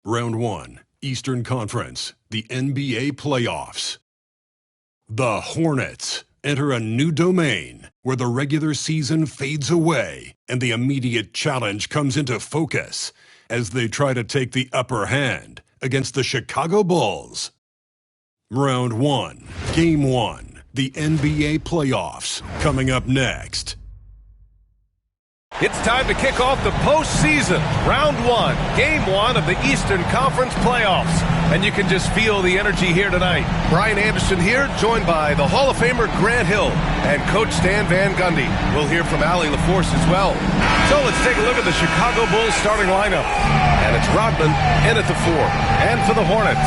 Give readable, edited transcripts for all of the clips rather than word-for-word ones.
Round 1, Eastern Conference, the NBA playoffs. The Hornets enter a new domain where the regular season fades away and the immediate challenge comes into focus as they try to take the upper hand against the Chicago Bulls. Round 1, Game 1, the NBA playoffs, coming up next. It's time to kick off the postseason. Round 1, Game 1 of the Eastern Conference playoffs. And you can just feel the energy here tonight. Brian Anderson here, joined by the Hall of Famer Grant Hill and Coach Stan Van Gundy. We'll hear from Allie LaForce as well. So let's take a look at the Chicago Bulls starting lineup. And it's Rodman in at the 4. And for the Hornets,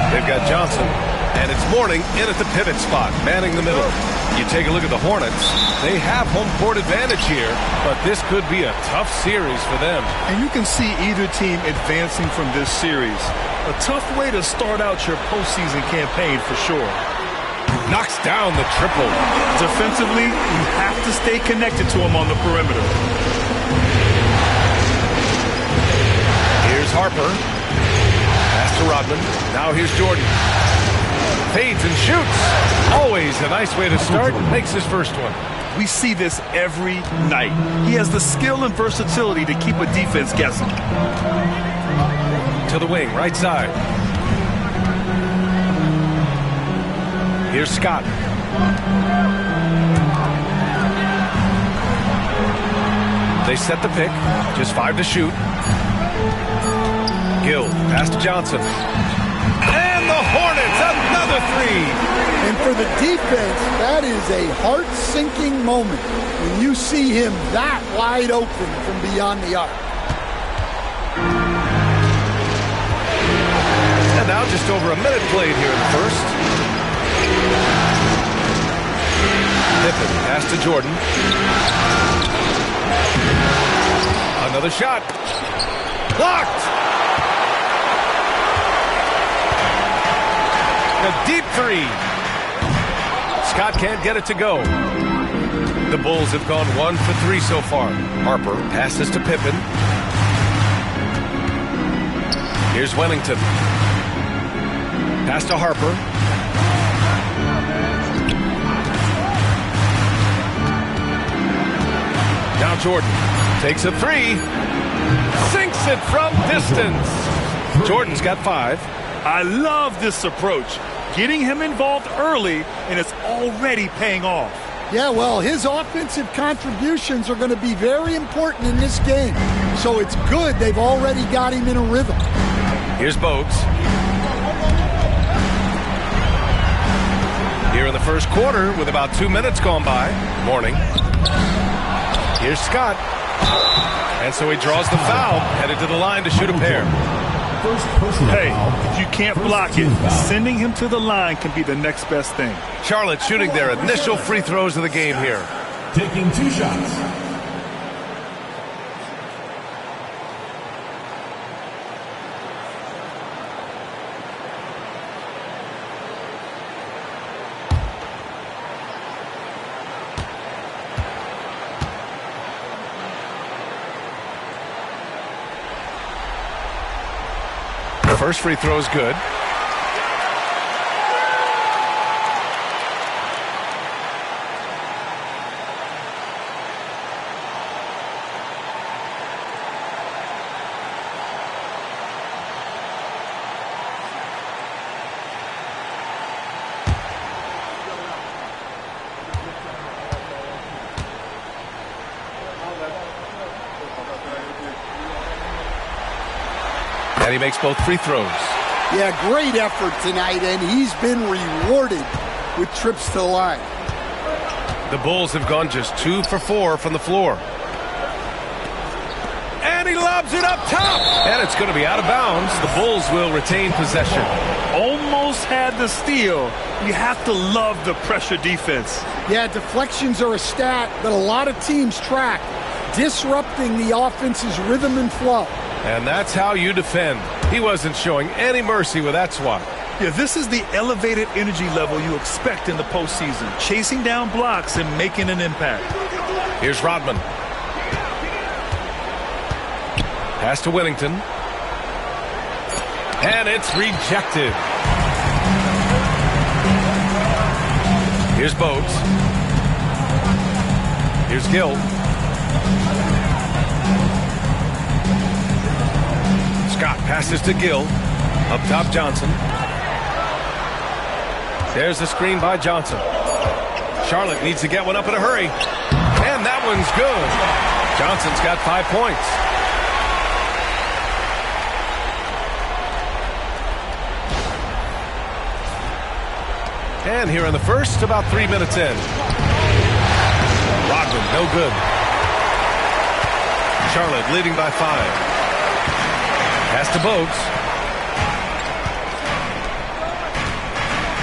they've got Johnson. And it's Mourning in at the pivot spot, manning the middle. You take a look at the Hornets. They have home court advantage here, but this could be a tough series for them. And you can see either team advancing from this series. A tough way to start out your postseason campaign for sure. Knocks down the triple. Defensively, you have to stay connected to him on the perimeter. Here's Harper. Pass to Rodman. Now here's Jordan. Fades and shoots. Always a nice way to start. Makes his first one. We see this every night. He has the skill and versatility to keep a defense guessing. To the wing, right side. Here's Scott. They set the pick. Just 5 to shoot. Gill, pass to Johnson. And the Hornets, another 3. And for the defense, that is a heart-sinking moment when you see him that wide open from beyond the arc. And now just over a minute played here in the first. Pippen, pass to Jordan. Another shot. Blocked. A deep 3. Scott can't get it to go. The Bulls have gone 1 for 3 so far. Harper passes to Pippen. Here's Wellington. Pass to Harper. Now Jordan takes a 3. Sinks it from distance. Jordan's got 5. I love this approach. Getting him involved early, and it's already paying off. Yeah, well, his offensive contributions are going to be very important in this game. So it's good they've already got him in a rhythm. Here's Bogues. Here in the first quarter with about 2 minutes gone by. Mourning. Here's Scott. And so he draws the foul, headed to the line to shoot a pair. Hey, if you can't block it, sending him to the line can be the next best thing. Charlotte shooting their initial free throws of the game here. Taking 2 shots. First free throw is good. And he makes both free throws. Yeah, great effort tonight, and he's been rewarded with trips to the line. The Bulls have gone just 2 for 4 from the floor. And he lobs it up top. And it's going to be out of bounds. The Bulls will retain possession. Almost had the steal. You have to love the pressure defense. Yeah, deflections are a stat that a lot of teams track, disrupting the offense's rhythm and flow. And that's how you defend. He wasn't showing any mercy with that swat. Yeah, this is the elevated energy level you expect in the postseason. Chasing down blocks and making an impact. Here's Rodman. Pass to Wellington. And it's rejected. Here's Bogues. Here's Gill. Scott passes to Gill. Up top, Johnson. There's the screen by Johnson. Charlotte needs to get one up in a hurry. And that one's good. Johnson's got 5 points. And here in the first, about 3 minutes in. Rodman, no good. Charlotte leading by 5. Pass to Bogues.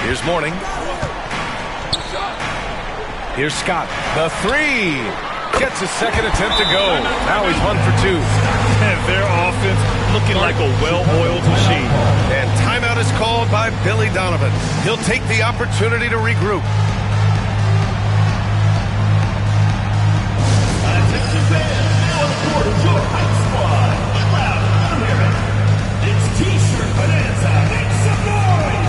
Here's Mourning. Here's Scott. The 3. Gets his second attempt to go. Now he's 1 for 2. And their offense looking like a well-oiled machine. And timeout is called by Billy Donovan. He'll take the opportunity to regroup. Attention fans, now on the court is your hype squad. Get loud, let 'em hear it. It's T-shirt Bonanza. Make some noise.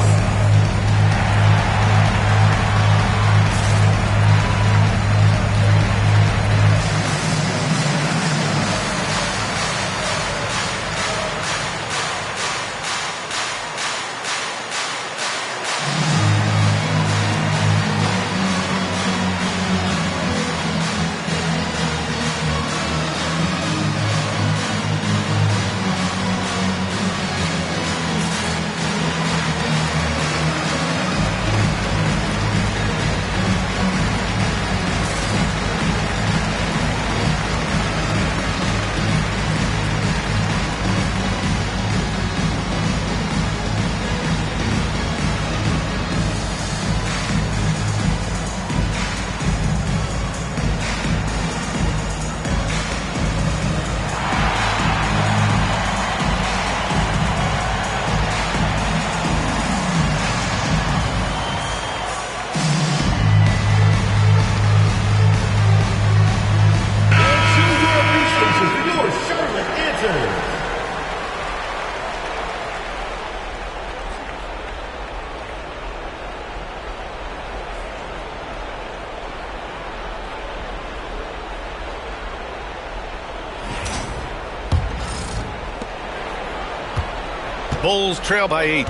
Bulls trail by 8.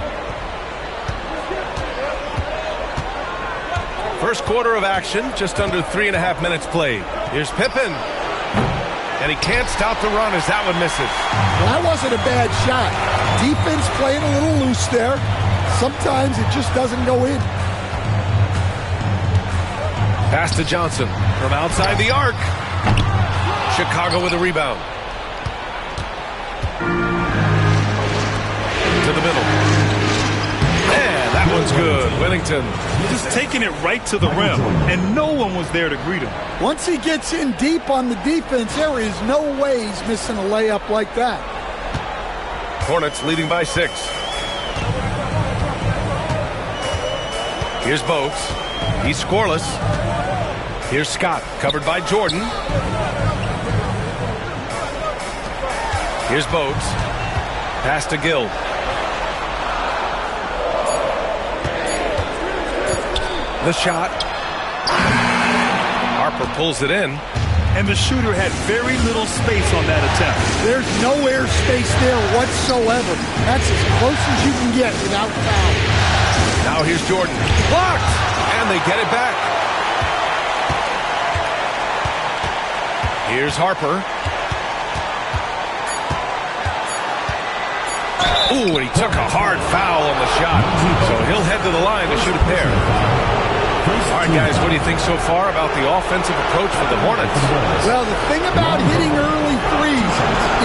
First quarter of action, just under 3.5 minutes played. Here's Pippen. And he can't stop the run as that one misses. Well, that wasn't a bad shot. Defense playing a little loose there. Sometimes it just doesn't go in. Pass to Johnson from outside the arc. Chicago with a rebound. To the middle. And that one's good. Whittington. Just taking it right to the rim, and no one was there to greet him. Once he gets in deep on the defense, there is no way he's missing a layup like that. Hornets leading by 6. Here's Bogues. He's scoreless. Here's Scott, covered by Jordan. Here's Bogues. Pass to Gill. The shot. Harper pulls it in. And the shooter had very little space on that attempt. There's no air space there whatsoever. That's as close as you can get without foul. Now here's Jordan. Blocked! And they get it back. Here's Harper. Ooh, and he took a hard foul on the shot. So he'll head to the line to shoot a pair. All right, guys, what do you think so far about the offensive approach for the Hornets? Well, the thing about hitting early threes,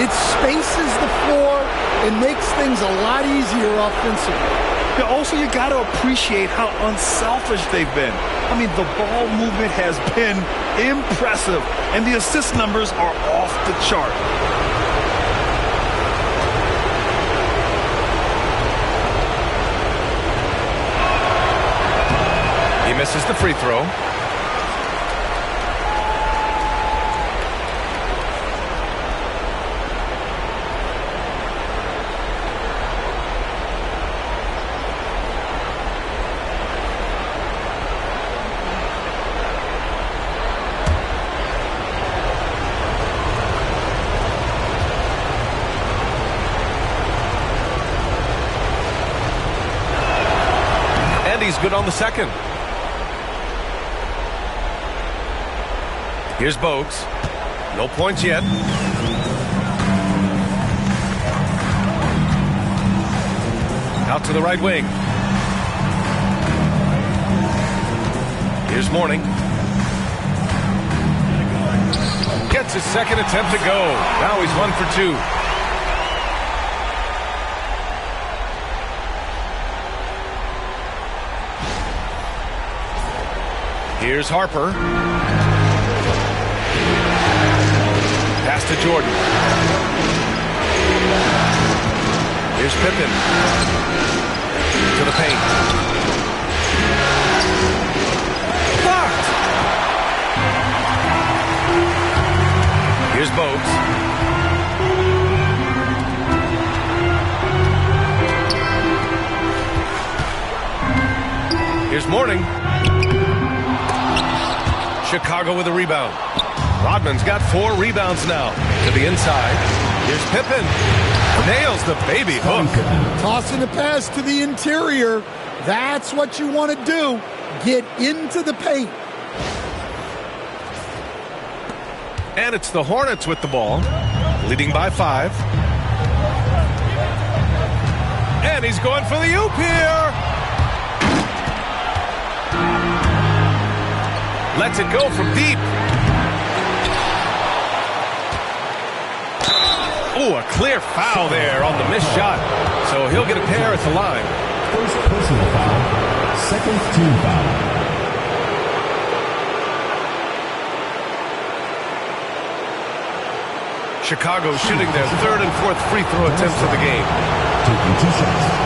it spaces the floor and makes things a lot easier offensively. Yeah, also, you got to appreciate how unselfish they've been. I mean, the ball movement has been impressive, and the assist numbers are off the chart. He misses the free throw. he's good on the second. Here's Bogues. No points yet. Out to the right wing. Here's Mourning. Gets his second attempt to go. Now he's 1 for 2. Here's Harper. Pass to Jordan. Here's Pippen. To the paint. Blocked. Here's Bogues. Here's Mourning. Chicago with a rebound. Rodman's got 4 rebounds now. To the inside. Here's Pippen. Nails the baby hook. Tossing the pass to the interior. That's what you want to do. Get into the paint. And it's the Hornets with the ball. Leading by 5. And he's going for the oop here. Lets it go from deep. Oh, a clear foul there on the missed shot. So he'll get a pair at the line. First personal foul. Second team foul. Chicago shooting their 3rd and 4th free throw attempts of the game. Taking 2 shots.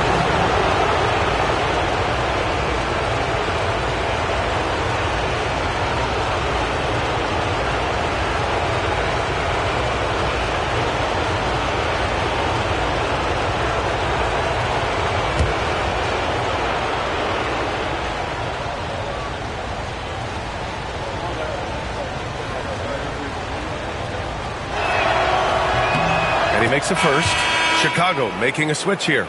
Makes a first. Chicago making a switch here.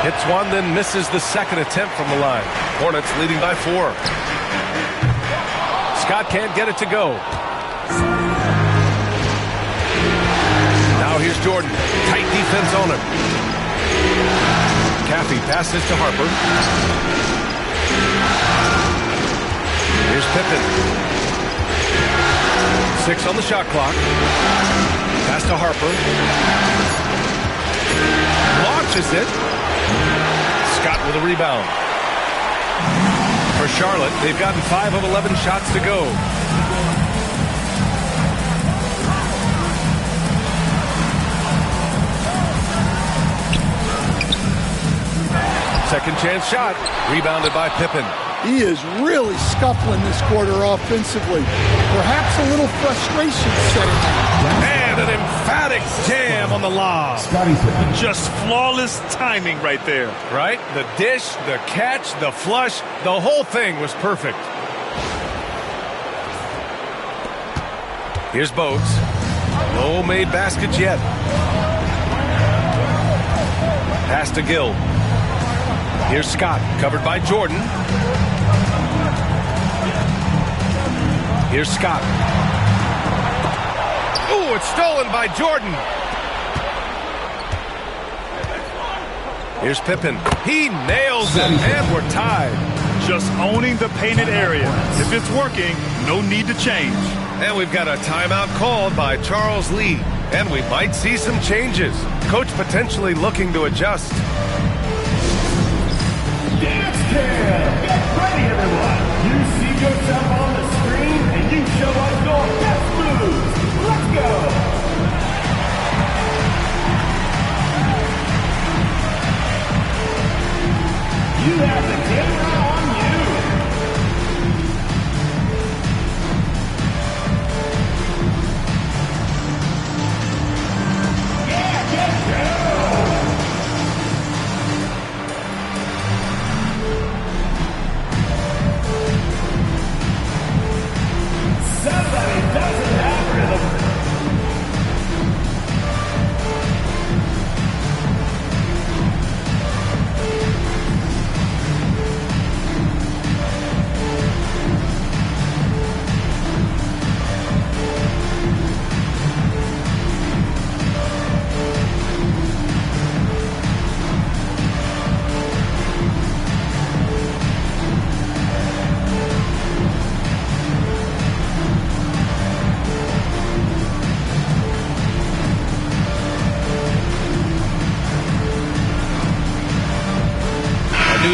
Hits one, then misses the second attempt from the line. Hornets leading by 4. Scott can't get it to go. Now here's Jordan. Tight defense on him. Caffey passes to Harper. Here's Pippen. 6 on the shot clock. Pass to Harper. Launches it. Scott with a rebound. For Charlotte, they've gotten 5 of 11 shots to go. Second chance shot. Rebounded by Pippen. He is really scuffling this quarter offensively. Perhaps a little frustration setting in. And an emphatic jam on the lob. Just flawless timing right there. Right? The dish, the catch, the flush, the whole thing was perfect. Here's Bogues. No made baskets yet. Pass to Gill. Here's Scott, covered by Jordan. Here's Scott. Ooh, it's stolen by Jordan. Here's Pippen. He nails it, and we're tied. Just owning the painted area. If it's working, no need to change. And we've got a timeout called by Charles Lee. And we might see some changes. Coach potentially looking to adjust. Dance Cam! Get ready, everyone! You see yourself on the screen, and you show us your best moves. Let's go! You have the camera on you.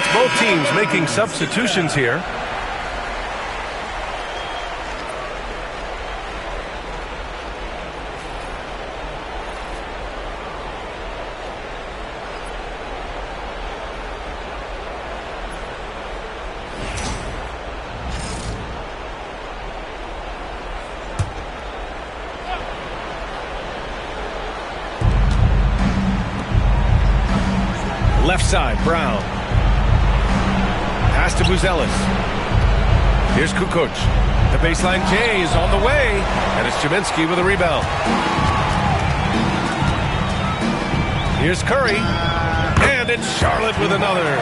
it's both teams making substitutions here. Left side, Brown. Pass to Buzelis. Here's Kukoc. The baseline J is on the way, and it's Jaminski with a rebound. Here's Curry, and it's Charlotte with another.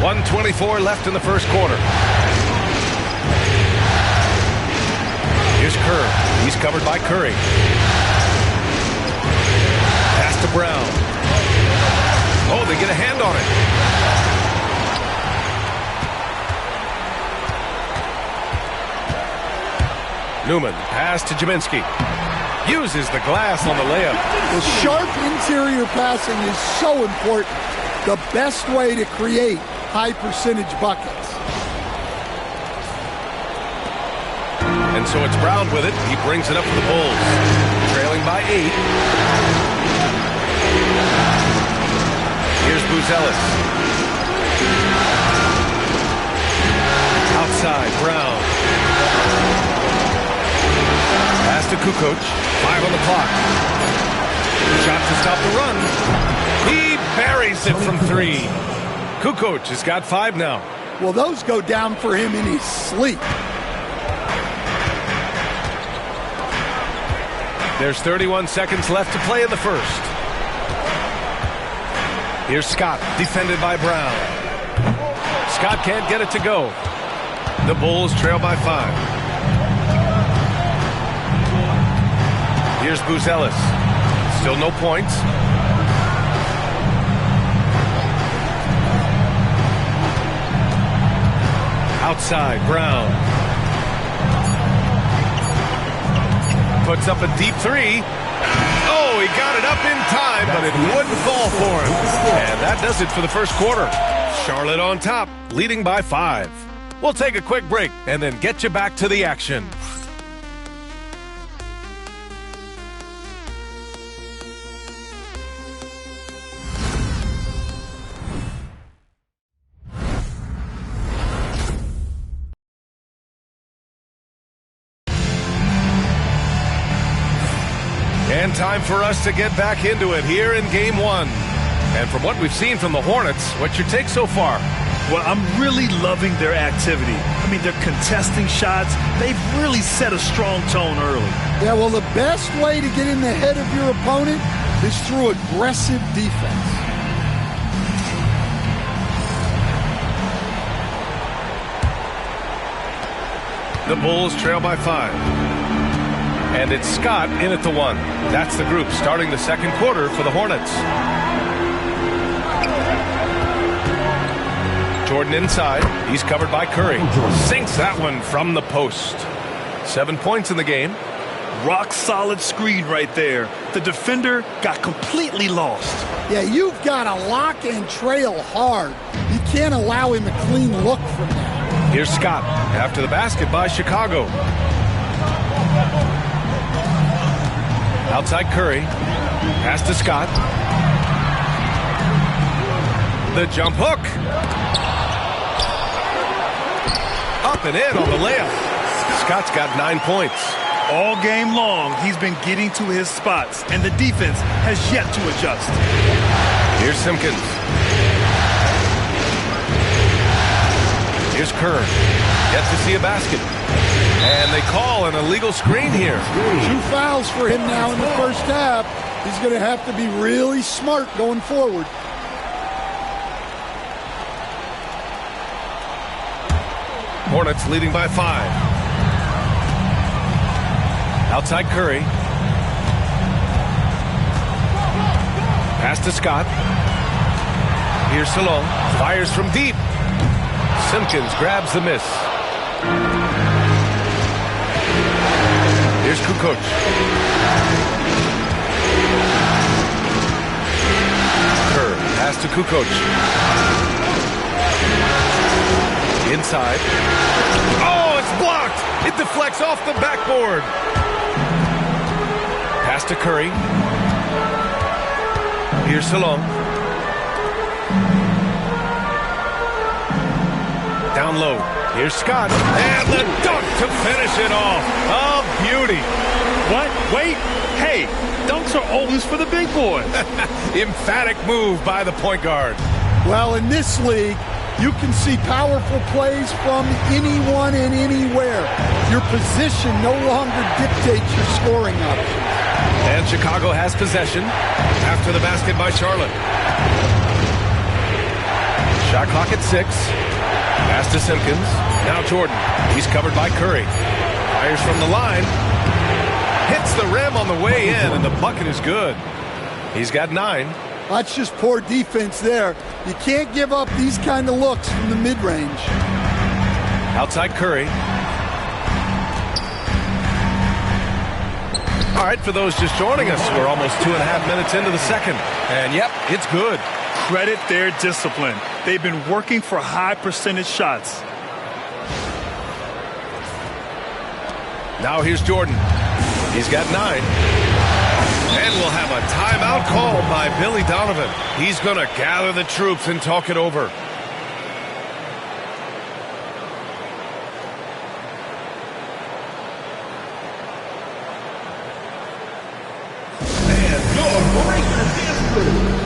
1:24 left in the first quarter. Here's Kerr. He's covered by Curry. Pass to Brown. Oh, they get a hand on it. Newman, pass to Jaminski. Uses the glass on the layup. The sharp interior passing is so important. The best way to create high percentage buckets. And so it's Brown with it. He brings it up for the Bulls. Trailing by 8. Here's Buzelis. Outside, Brown. Pass to Kukoc. 5 on the clock. Shot to stop the run. He buries it from 3. Kukoc has got 5 now. Well, those go down for him in his sleep. There's 31 seconds left to play in the first. Here's Scott, defended by Brown. Scott can't get it to go. The Bulls trail by 5. Here's Buzelis. Still no points. Outside, Brown. Puts up a deep 3. Oh, he got it up in time, but it wouldn't fall for him. And that does it for the first quarter. Charlotte on top, leading by 5. We'll take a quick break and then get you back to the action. And time for us to get back into it here in Game 1. And from what we've seen from the Hornets, what's your take so far? Well, I'm really loving their activity. I mean, they're contesting shots. They've really set a strong tone early. Yeah, well, the best way to get in the head of your opponent is through aggressive defense. The Bulls trail by 5. And it's Scott in at the 1. That's the group starting the second quarter for the Hornets. Jordan inside. He's covered by Curry. Sinks that one from the post. 7 points in the game. Rock solid screen right there. The defender got completely lost. Yeah, you've got to lock and trail hard. You can't allow him a clean look from that. Here's Scott after the basket by Chicago. Outside Curry. Pass to Scott. The jump hook. Up and in on the layup. Scott's got 9 points. All game long, he's been getting to his spots, and the defense has yet to adjust. Here's Simpkins. Here's Kerr. Gets to see a basket. And they call an illegal screen here. 2 fouls for him now in the first half. He's going to have to be really smart going forward. Hornets leading by 5. Outside Curry. Pass to Scott. Here's Salon. Fires from deep. Simpkins grabs the miss. Here's Kukoc. to Kukoc. Inside. Oh, it's blocked. It deflects off the backboard. Pass to Curry. Here's Salon. Down low. Here's Scott. And the dunk to finish it off. Oh, beauty. What? Wait. Hey, dunks are always for the big boys. Emphatic move by the point guard. Well, in this league, you can see powerful plays from anyone and anywhere. Your position no longer dictates your scoring options. And Chicago has possession after the basket by Charlotte. Shot clock at 6. Pass to Simpkins. Now Jordan. He's covered by Curry. Fires from the line. Hits the rim on the way in, and the bucket is good. He's got 9. That's just poor defense there. You can't give up these kind of looks from the mid-range. Outside Curry. All right, for those just joining us, we're almost 2.5 minutes into the second. And, yep, it's good. Credit their discipline. They've been working for high percentage shots. Now here's Jordan. He's got 9. And we'll have a timeout called by Billy Donovan. He's going to gather the troops and talk it over. And your Breakers dance crew.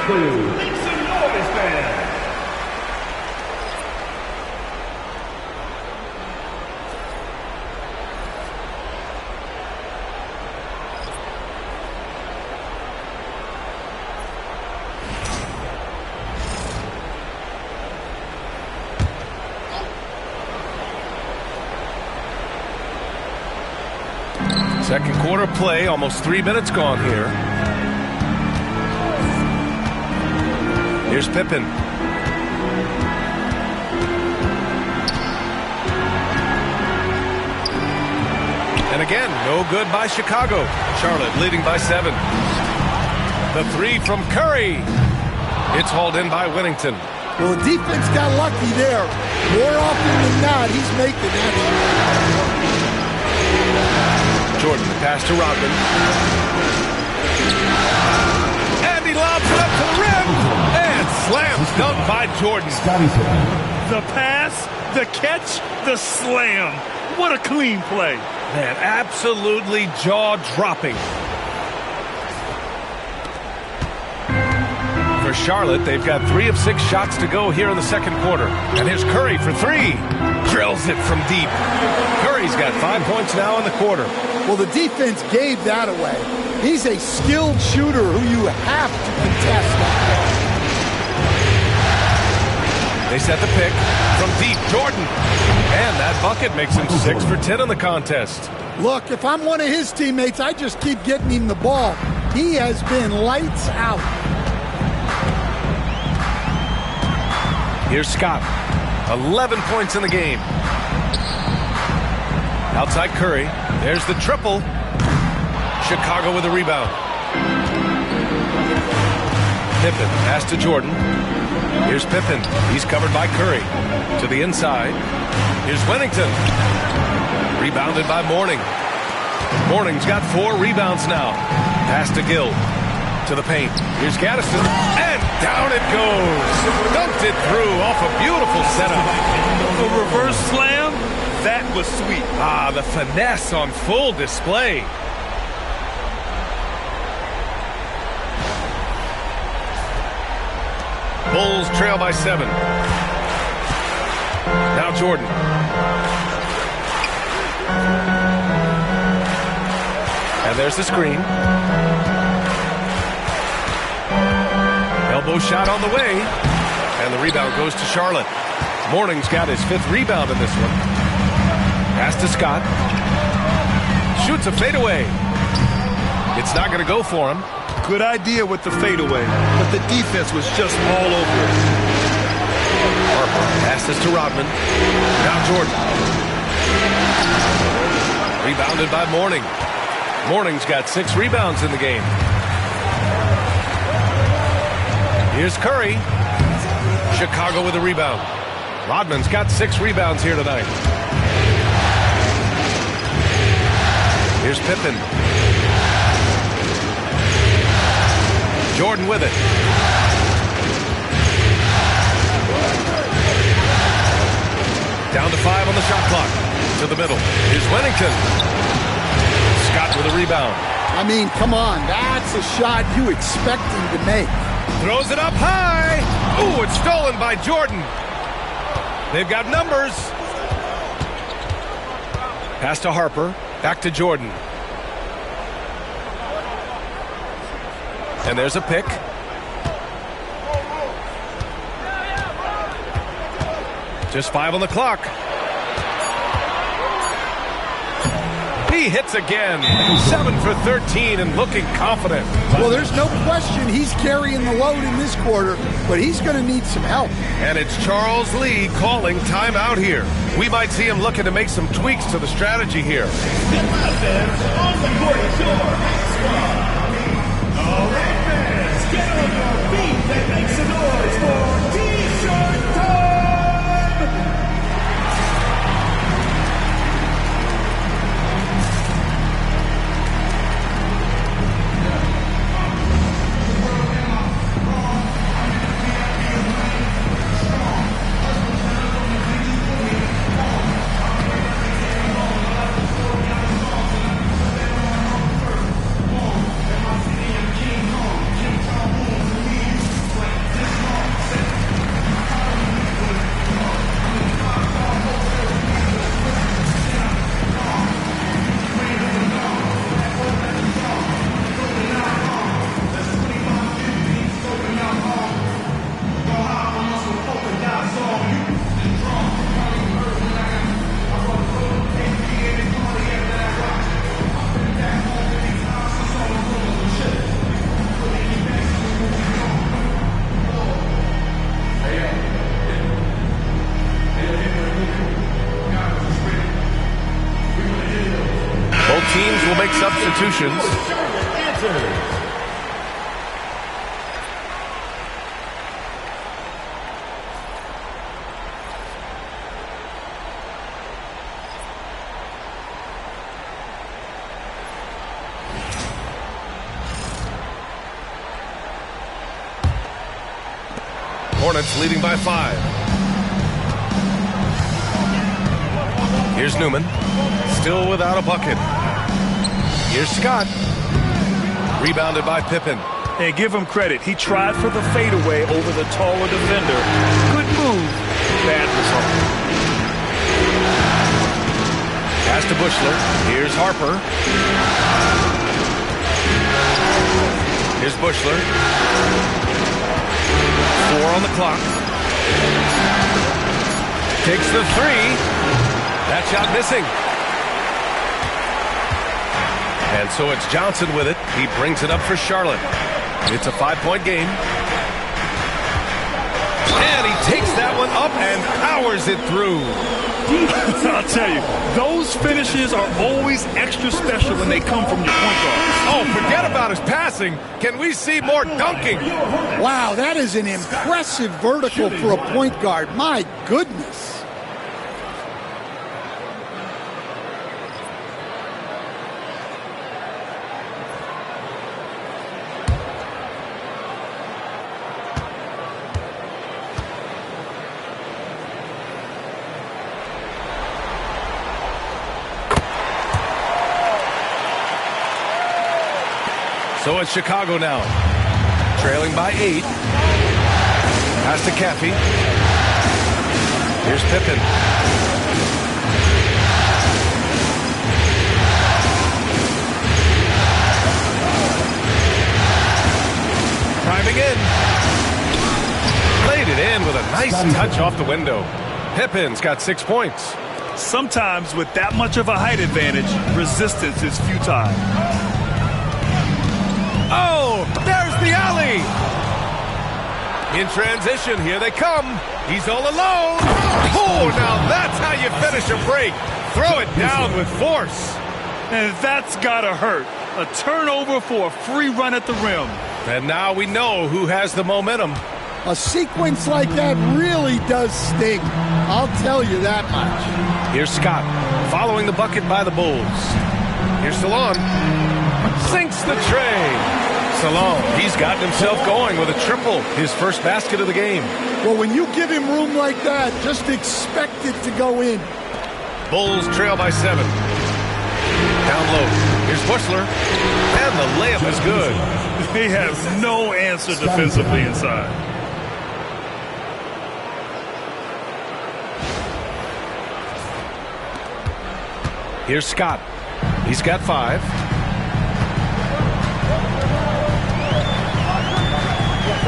Make some noise, fans. Second quarter play, almost 3 minutes gone here. Here's Pippen. And again, no good by Chicago. Charlotte leading by 7. The 3 from Curry. It's hauled in by Whittington. Well, the defense got lucky there. More often than not, he's making that. Jordan, pass to Rodman. And he lobs it up to the rim. And slam dunk by Jordan. The pass, the catch, the slam. What a clean play. Man, absolutely jaw-dropping. For Charlotte, they've got 3 of 6 shots to go here in the second quarter. And here's Curry for 3. Drills it from deep. Curry's got 5 points now in the quarter. Well, the defense gave that away. He's a skilled shooter who you have to contest. They set the pick from deep. Jordan. And that bucket makes him 6 for 10 in the contest. Look, if I'm one of his teammates, I just keep getting him the ball. He has been lights out. Here's Scott. 11 points in the game. Outside Curry. There's the triple. Chicago with a rebound. Pippen. Pass to Jordan. Here's Pippen. He's covered by Curry. To the inside. Here's Wennington. Rebounded by Mourning. Mourning's got 4 rebounds now. Pass to Gill. To the paint. Here's Gaddison. And down it goes. Dunked it through off a beautiful setup. The reverse slam, that was sweet. Ah, the finesse on full display. Bulls trail by 7. Now Jordan. And there's the screen. Elbow shot on the way. And the rebound goes to Charlotte. Mourning's got his 5th rebound in this one. Pass to Scott. Shoots a fadeaway. It's not going to go for him. Good idea with the fadeaway, but the defense was just all over it. Harper passes to Rodman. Now Jordan. Rebounded by Mourning. Mourning's got 6 rebounds in the game. Here's Curry. Chicago with a rebound. Rodman's got 6 rebounds here tonight. Here's Pippen. Jordan with it. Down to 5 on the shot clock. To the middle. Here's Wennington. Scott with a rebound. I mean, come on. That's a shot you expect him to make. Throws it up high. Ooh, it's stolen by Jordan. They've got numbers. Pass to Harper. Back to Jordan. And there's a pick. Just 5 on the clock. He hits again. 7 for 13 and looking confident. Well, there's no question he's carrying the load in this quarter, but he's going to need some help. And it's Charles Lee calling timeout here. We might see him looking to make some tweaks to the strategy here. On the court is your squad. All right, fans, get on your feet and make some noise for T-shirt time! Teams will make substitutions. Hornets leading by 5. Here's Newman. Still without a bucket. Here's Scott. Rebounded by Pippen. And give him credit. He tried for the fadeaway over the taller defender. Good move. Bad result. Pass to Bushler. Here's Harper. Here's Bushler. 4 on the clock. Takes the 3. That shot missing. And so it's Johnson with it. He brings it up for Charlotte. It's a 5-point game. And he takes that one up and powers it through. I'll tell you, those finishes are always extra special when they come from your point guard. Oh, forget about his passing. Can we see more dunking? Wow, that is an impressive vertical for a point guard. My goodness. So it's Chicago now, trailing by 8. Pass to Caffey. Here's Pippen. Driving in. Laid it in with a nice touch off the window. Pippen's got 6 points. Sometimes with that much of a height advantage, resistance is futile. Oh, there's the alley. In transition, here they come. He's all alone. Oh, now that's how you finish a break. Throw it down with force. And that's gotta hurt. A turnover for a free run at the rim. And now we know who has the momentum. A sequence like that really does sting. I'll tell you that much. Here's Scott, following the bucket by the Bulls. Here's Salon. Sinks the tray. Salon, he's gotten himself going with a triple, his first basket of the game. Well, when you give him room like that, just expect it to go in. Bulls trail by 7. Down low. Here's Bushler. And the layup is good. They have no answer defensively inside. Here's Scott. He's got 5.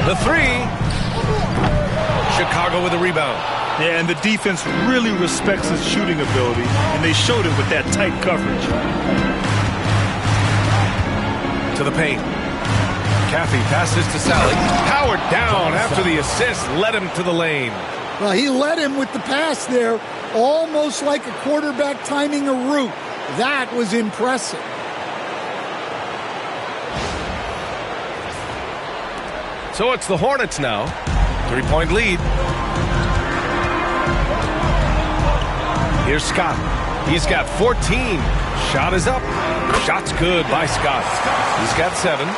The 3. Chicago with a rebound. Yeah, and the defense really respects his shooting ability, and they showed it with that tight coverage. To the paint. Caffey passes to Sally. Powered down after the assist led him to the lane. Well, he led him with the pass there, almost like a quarterback timing a route. That was impressive. So it's the Hornets now. 3-point lead. Here's Scott. He's got 14. Shot is up. Shot's good by Scott. He's got 7.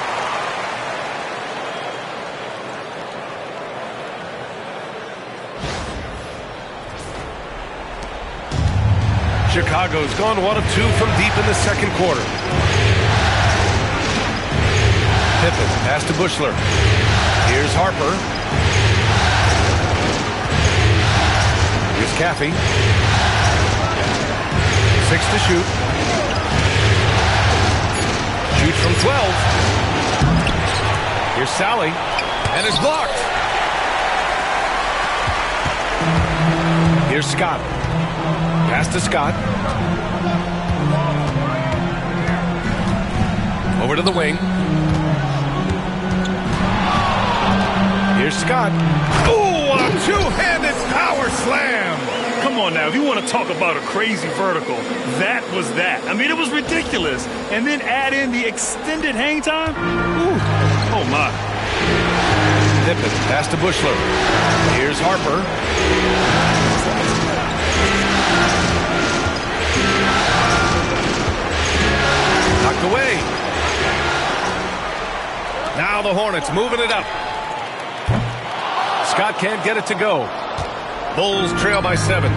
Chicago's gone 1 of 2 from deep in the second quarter. Pippen, pass to Bushler. Here's Harper. Here's Caffey. 6 to shoot. Shoots from 12. Here's Sally. And it's blocked. Here's Scott. Pass to Scott. Over to the wing. Here's Scott. Ooh, a two-handed power slam. Come on now, if you want to talk about a crazy vertical, that was that. I mean, it was ridiculous. And then add in the extended hang time. Ooh, oh my. Pippen, pass to Bushler. Here's Harper. Knocked away. Now the Hornets moving it up. Scott can't get it to go. Bulls trail by 7.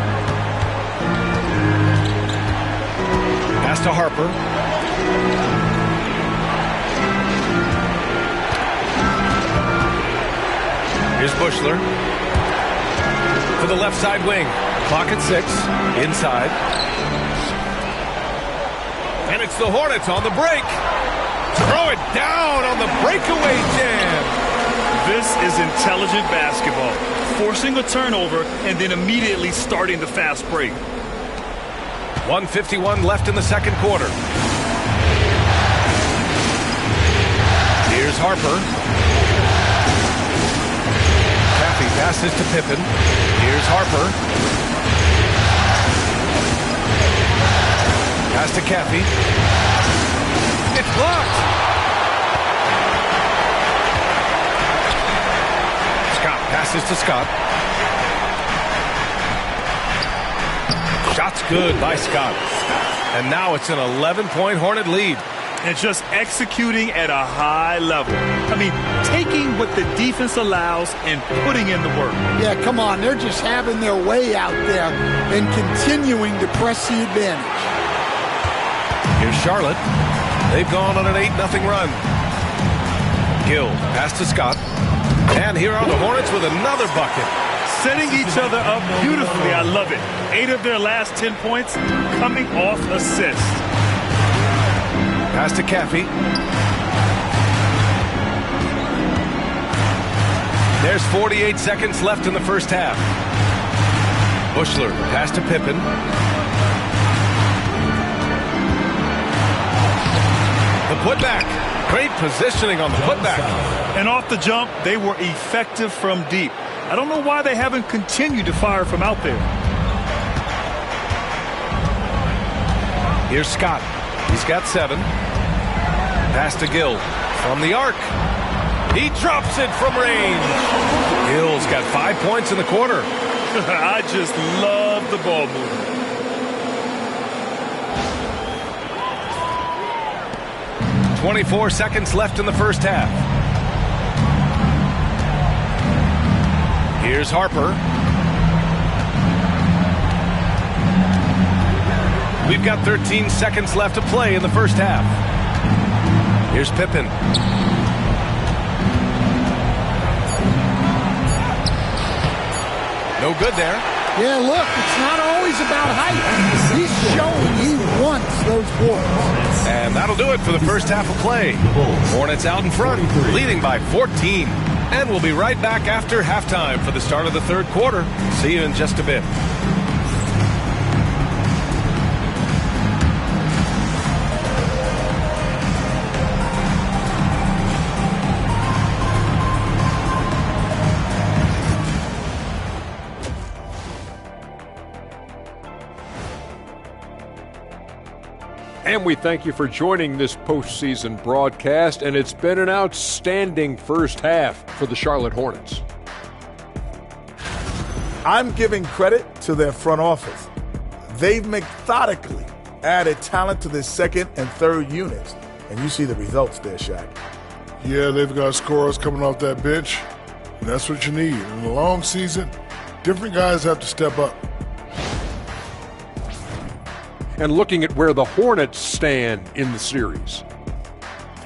Pass to Harper. Here's Bushler. To the left side wing. Clock at 6. Inside. And it's the Hornets on the break. Throw it down on the breakaway jam. This is intelligent basketball. Forcing a turnover and then immediately starting the fast break. 1:51 left in the second quarter. Here's Harper. Caffey passes to Pippen. Here's Harper. Pass to Caffey. It's blocked. Scott passes to Scott. Shot's good by Scott. And now it's an 11-point Hornet lead. And just executing at a high level. I mean, taking what the defense allows and putting in the work. Yeah, come on. They're just having their way out there and continuing to press the advantage. Here's Charlotte. They've gone on an 8-0 run. Gill, pass to Scott. And here are the Hornets with another bucket. Setting each other up beautifully. I love it. 8 of their last 10 points coming off assists. Pass to Caffey. There's 48 seconds left in the first half. Bushler, pass to Pippen. The putback. Great positioning on the putback. And off the jump, they were effective from deep. I don't know why they haven't continued to fire from out there. Here's Scott. He's got 7. Pass to Gill from the arc. He drops it from range. Gill's got 5 points in the quarter. I just love the ball movement. .24 seconds left in the first half. Here's Harper. We've got 13 seconds left to play in the first half. Here's Pippen. No good there. Yeah, look, it's not always about height. He's showing he wants those boards. And that'll do it for the first half of play. Hornets out in front, leading by 14. And we'll be right back after halftime for the start of the third quarter. See you in just a bit. And we thank you for joining this postseason broadcast, and it's been an outstanding first half for the Charlotte Hornets. I'm giving credit to their front office. They've methodically added talent to their second and third units, and you see the results there, Shaq. Yeah, they've got scorers coming off that bench, and that's what you need. In a long season, different guys have to step up. And looking at where the Hornets stand in the series.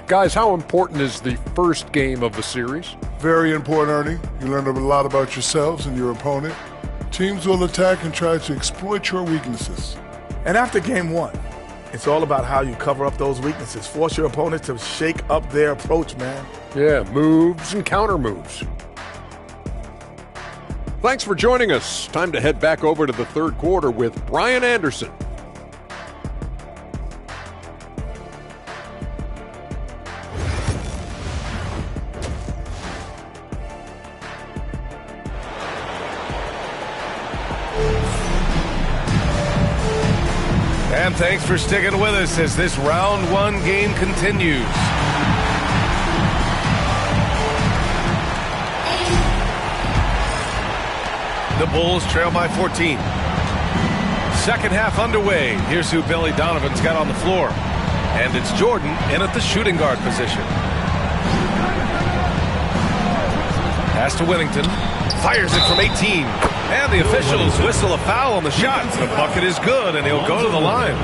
Guys, how important is the first game of the series? Very important, Ernie. You learn a lot about yourselves and your opponent. Teams will attack and try to exploit your weaknesses. And after game one, it's all about how you cover up those weaknesses. Force your opponent to shake up their approach, man. Yeah, moves and counter moves. Thanks for joining us. Time to head back over to the third quarter with Brian Anderson. And thanks for sticking with us as this round one game continues. The Bulls trail by 14. Second half underway. Here's who Billy Donovan's got on the floor. And it's Jordan in at the shooting guard position. Pass to Whittington. Fires it from 18. And the officials whistle a foul on the shot. The bucket is good, and he'll go to the line.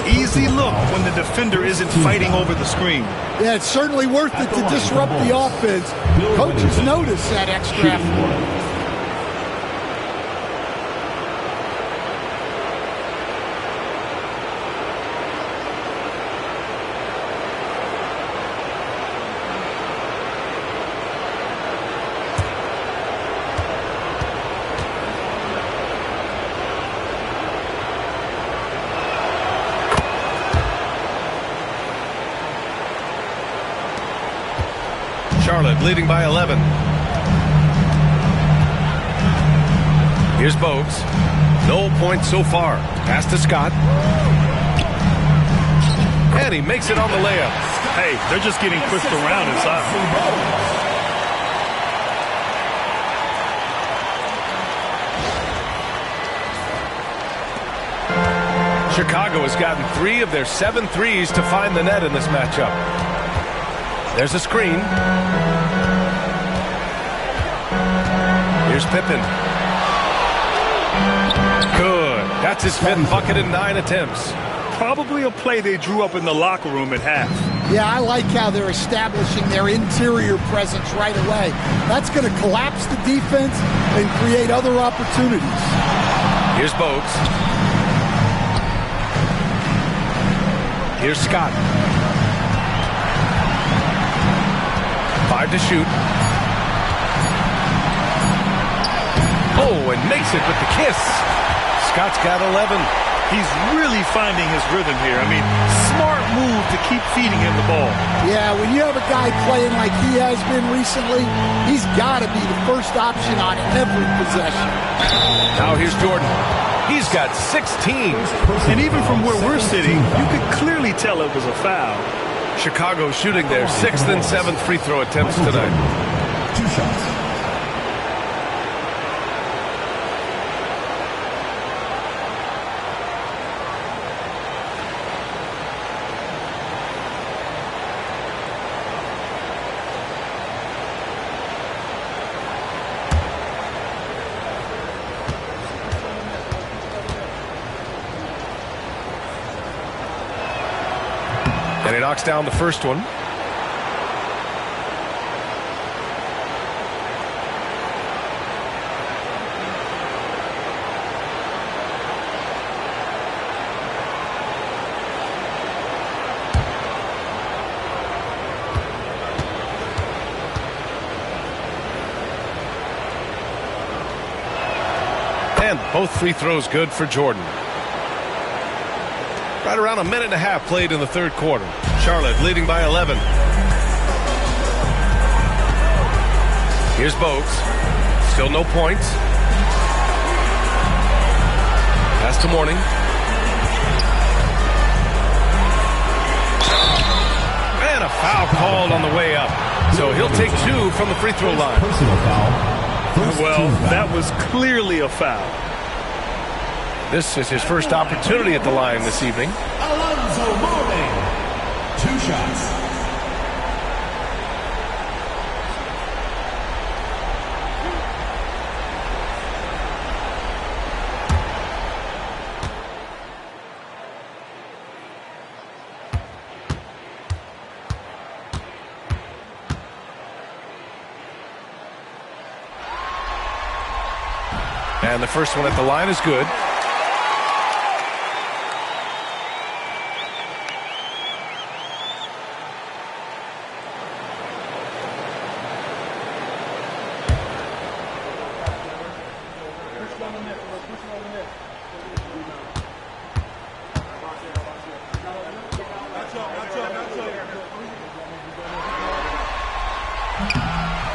Easy look when the defender isn't fighting over the screen. Yeah, it's certainly worth it to disrupt the offense. Coaches notice that extra effort. Charlotte leading by 11. Here's Bogues. No points so far. Pass to Scott. And he makes it on the layup. Hey, they're just getting pushed around inside. Chicago has gotten 3 of their 7 threes to find the net in this matchup. There's a screen. Here's Pippen. Good. That's his 5th bucket in 9 attempts. Probably a play they drew up in the locker room at half. Yeah, I like how they're establishing their interior presence right away. That's going to collapse the defense and create other opportunities. Here's Bogues. Here's Scott. 5 to shoot. Oh, and makes it with the kiss. Scott's got 11. He's really finding his rhythm here. I mean, smart move to keep feeding him the ball. Yeah, when you have a guy playing like he has been recently, he's got to be the first option on every possession. Now here's Jordan. He's got 16. And even from where we're sitting, you could clearly tell it was a foul. Chicago shooting their 6th and 7th free throw attempts tonight. 2 shots. And he knocks down the first one. And both free throws good for Jordan. Right around a minute and a half played in the 3rd quarter. Charlotte leading by 11. Here's Bogues. Still no points. Pass to Mourning. And a foul called on the way up. So he'll take 2 from the free throw line. Personal foul. Well, that was clearly a foul. This is his first opportunity at the line this evening. Alonzo Mourning. 2 shots. And the first one at the line is good.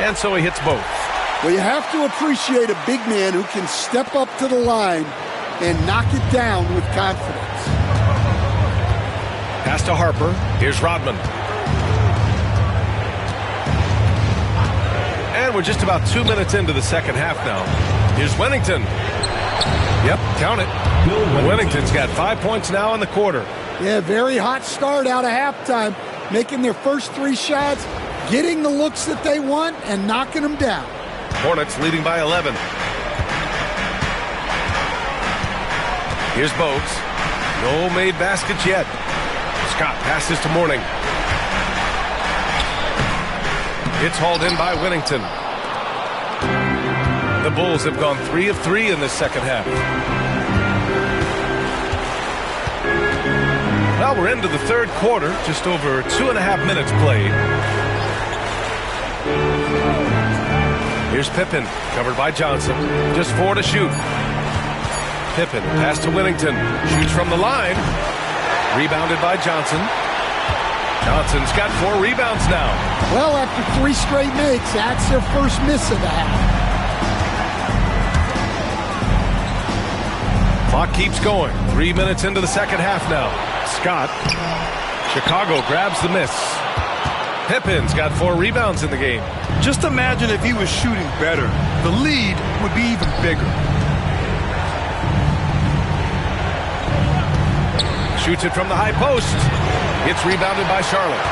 And so he hits both. Well, you have to appreciate a big man who can step up to the line and knock it down with confidence. Pass to Harper. Here's Rodman. And we're just about 2 minutes into the second half now. Here's Wennington. Yep, count it. Wennington's got 5 points now in the quarter. Yeah, very hot start out of halftime, making their first 3 shots, getting the looks that they want, and knocking them down. Hornets leading by 11. Here's Bogues. No made baskets yet. Scott passes to Mourning. It's hauled in by Wennington. The Bulls have gone 3 of 3 in this second half. Well, we're into the 3rd quarter, just over 2.5 minutes played. Here's Pippen, covered by Johnson. Just 4 to shoot. Pippen, pass to Wennington. Shoots from the line. Rebounded by Johnson. Johnson's got 4 rebounds now. Well, after 3 straight makes, that's their first miss of the half. Clock keeps going. 3 minutes into the second half now. Scott Chicago grabs the miss. Pippen's got 4 rebounds in the game. Just imagine if he was shooting better. The lead would be even bigger. Shoots it from the high post. It's rebounded by Charlotte.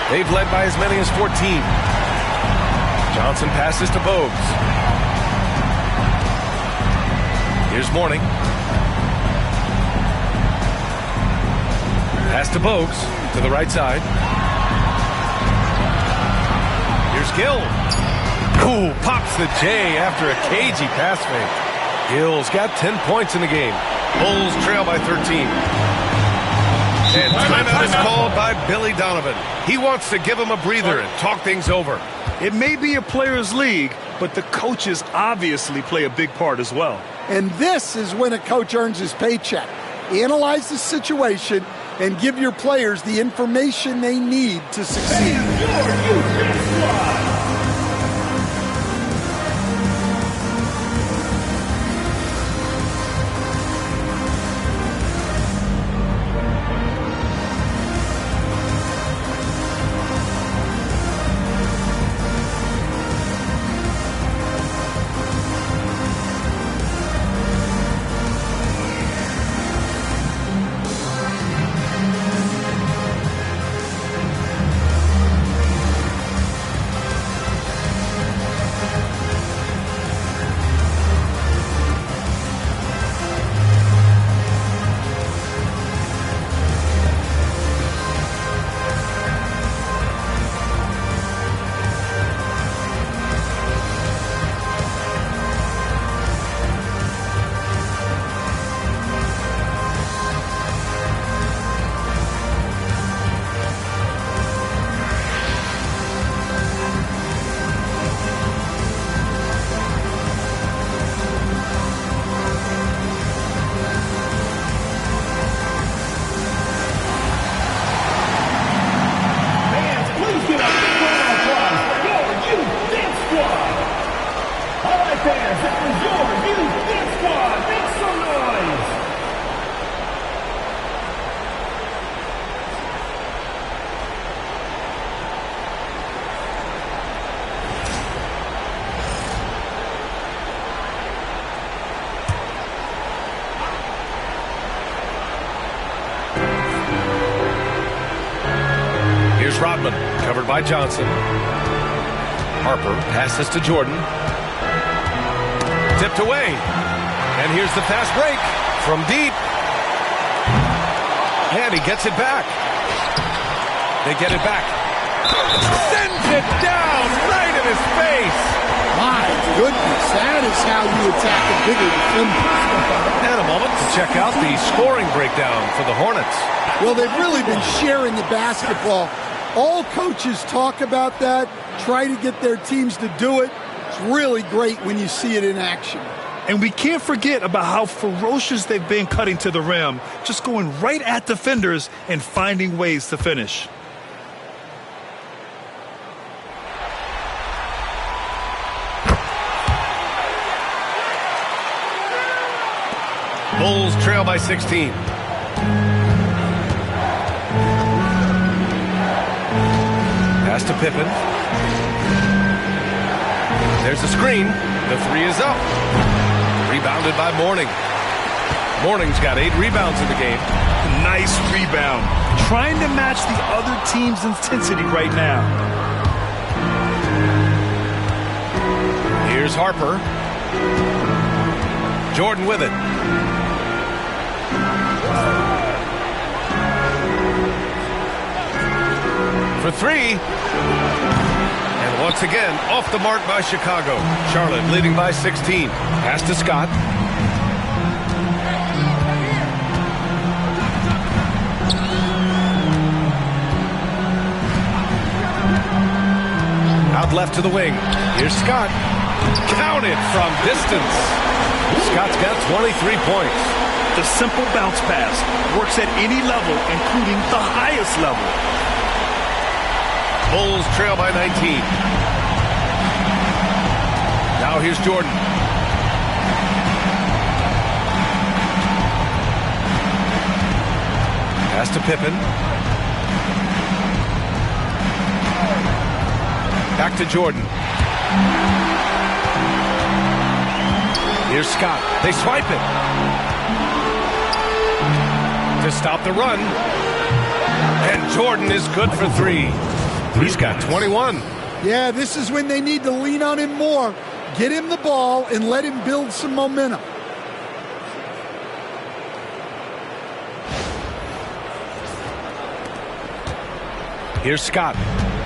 They've led by as many as 14. Johnson passes to Bogues. Here's Mourning. Pass to Bogues to the right side. Here's Gill. Ooh, pops the J after a cagey pass fake. Gill's got 10 points in the game. Bulls trail by 13. And timeout is called by Billy Donovan. He wants to give him a breather and talk things over. It may be a players' league, but the coaches obviously play a big part as well. And this is when a coach earns his paycheck. Analyze the situation and give your players the information they need to succeed. Rodman, covered by Johnson. Harper passes to Jordan. Tipped away. And here's the fast break from deep. And he gets it back. They get it back. Sends it down right in his face. My goodness, that is how you attack a bigger defender. And a moment to check out the scoring breakdown for the Hornets. Well, they've really been sharing the basketball. All coaches talk about that, try to get their teams to do it. It's really great when you see it in action. And we can't forget about how ferocious they've been cutting to the rim, just going right at defenders and finding ways to finish. Bulls trail by 16. Pass to Pippen. There's a screen. The three is up. Rebounded by Mourning. Mourning's got 8 rebounds in the game. Nice rebound. Trying to match the other team's intensity right now. Here's Harper. Jordan with it. For 3. And once again, off the mark by Chicago. Charlotte leading by 16. Pass to Scott. Out left to the wing. Here's Scott. Counted from distance. Scott's got 23 points. The simple bounce pass works at any level, including the highest level. Bulls trail by 19. Now here's Jordan. Pass to Pippen. Back to Jordan. Here's Scott. They swipe it. To stop the run. And Jordan is good for 3. He's got 21. Yeah, this is when they need to lean on him more. Get him the ball and let him build some momentum. Here's Scott.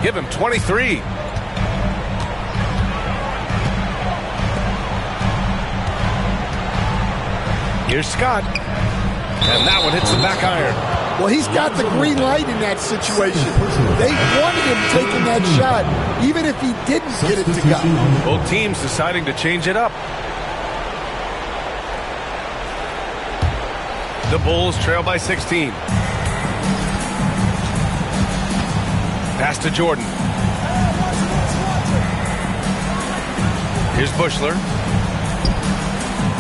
Give him 23. Here's Scott. And that one hits the back iron. Well, he's got the green light in that situation. They wanted him taking that shot, even if he didn't get it to go. Both teams deciding to change it up. The Bulls trail by 16. Pass to Jordan. Here's Bushler.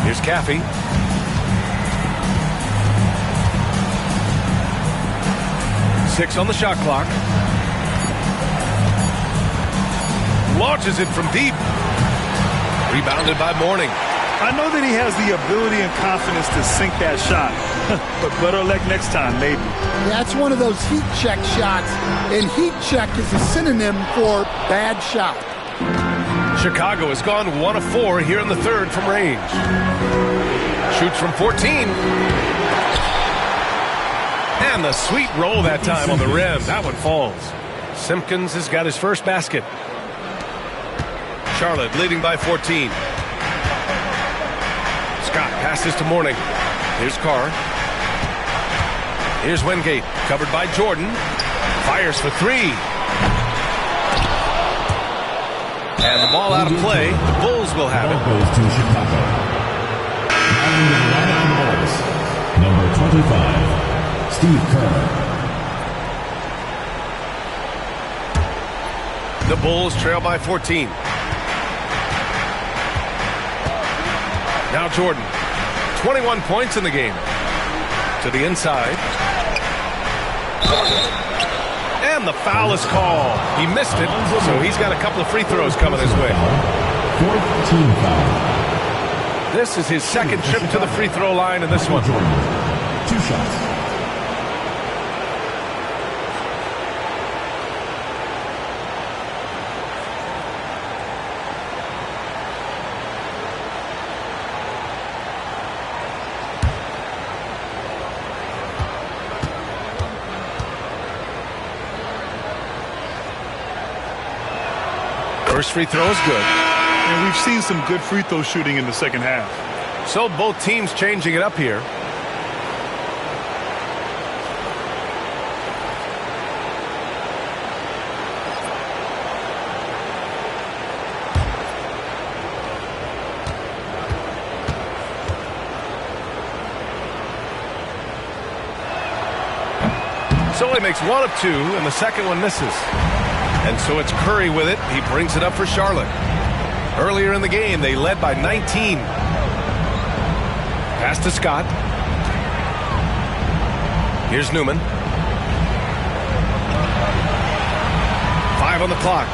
Here's Caffey. Six on the shot clock. Launches it from deep. Rebounded by Mourning. I know that he has the ability and confidence to sink that shot, but better luck next time, maybe. That's one of those heat check shots, and heat check is a synonym for bad shot. Chicago has gone 1 of 4 here in the third from range. Shoots from 14. And the sweet roll that time on the rim. That one falls. Simpkins has got his first basket. Charlotte leading by 14. Scott passes to Mourning. Here's Carr. Here's Wingate. Covered by Jordan. Fires for 3. And the ball out of play. The Bulls will have it. Goes to Chicago. Number 25. Steve Kerr. The Bulls trail by 14. Now Jordan. 21 points in the game. To the inside. And the foul is called. He missed it, so he's got a couple of free throws coming his way. 14 foul. This is his second trip to the free throw line in this one. 2 shots. First free throw is good. And we've seen some good free throw shooting in the second half. So both teams changing it up here. So he makes 1 of 2, and the second one misses. And so it's Curry with it. He brings it up for Charlotte. Earlier in the game, they led by 19. Pass to Scott. Here's Newman. 5 on the clock.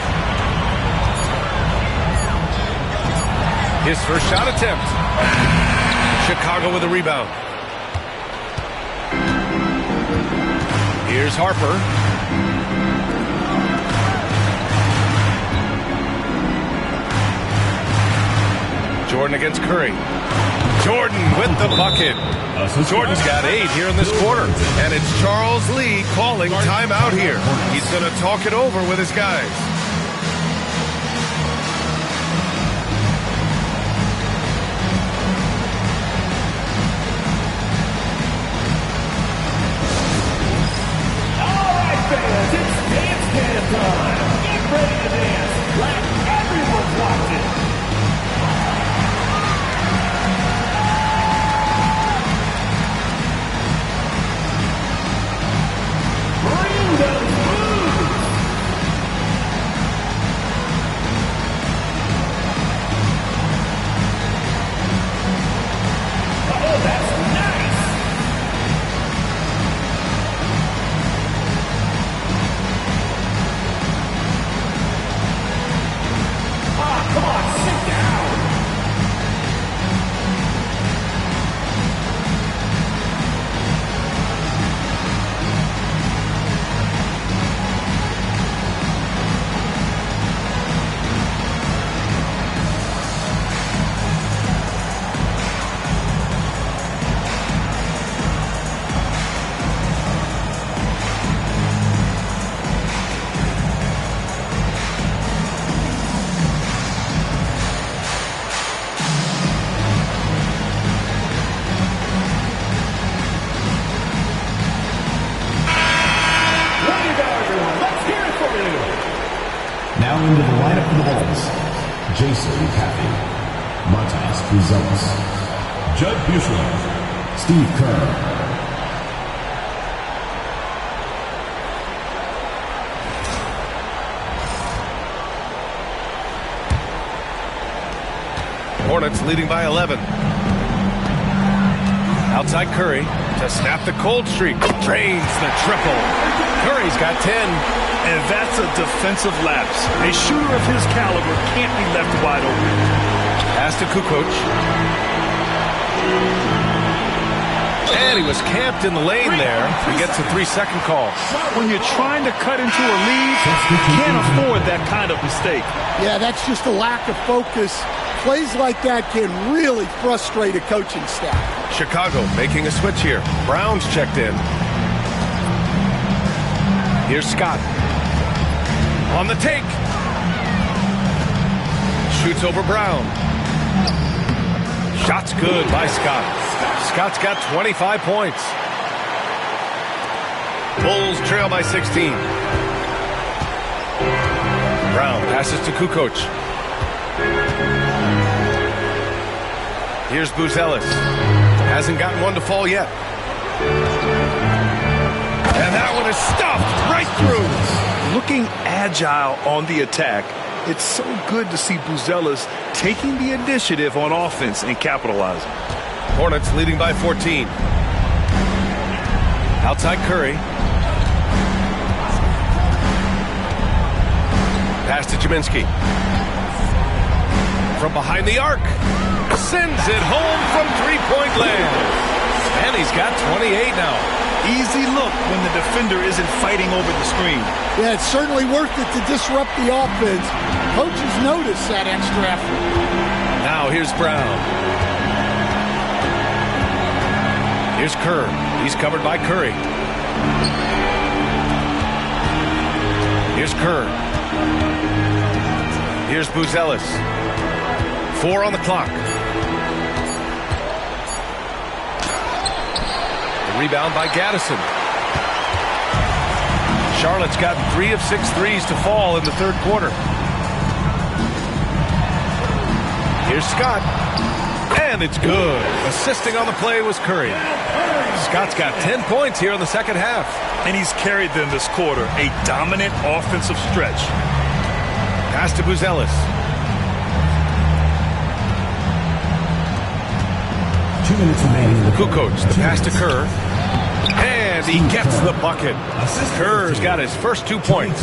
His first shot attempt. Chicago with a rebound. Here's Harper. Jordan against Curry. Jordan with the bucket. Jordan's got 8 here in this quarter. And it's Charles Lee calling timeout here. He's going to talk it over with his guys. All right, fans, it's dance time. Get ready to dance like everyone's watching. Jason Caffey, Montes Buzelis, Judd Bushler, Steve Kerr. Hornets leading by 11. Outside Curry to snap the cold streak. Drains the triple. Curry's got 10. And that's a defensive lapse. A shooter of his caliber can't be left wide open. Pass to Kukoc. And he was camped in the lane there. He gets a 3-second call. When you're trying to cut into a lead, you can't afford that kind of mistake. Yeah, that's just a lack of focus. Plays like that can really frustrate a coaching staff. Chicago making a switch here. Brown's checked in. Here's Scott. On the take. Shoots over Brown. Shot's good by Scott. Scott's got 25 points. Bulls trail by 16. Brown passes to Kukoc. Here's Buzelis. Hasn't gotten one to fall yet. And that one is stuffed right through. Looking agile on the attack, it's so good to see Buzelis taking the initiative on offense and capitalizing. Hornets leading by 14. Outside Curry. Pass to Jaminski. From behind the arc. Sends it home from three-point land. And he's got 28 now. Easy look when the defender isn't fighting over the screen. Yeah, it's certainly worth it to disrupt the offense. Coaches notice that extra effort. Now here's Brown. Here's Kerr. He's covered by Curry. Here's Kerr. Here's Buzelis. 4 on the clock. Rebound by Gaddison. Charlotte's gotten 3 of 6 threes to fall in the third quarter. Here's Scott. And it's good. Assisting on the play was Curry. Scott's got 10 points here in the second half. And he's carried them this quarter. A dominant offensive stretch. Pass to Buzelis. 2 minutes remaining. Kukoc, the pass to Kerr. And he gets the bucket. Kerr's got his first 2 points.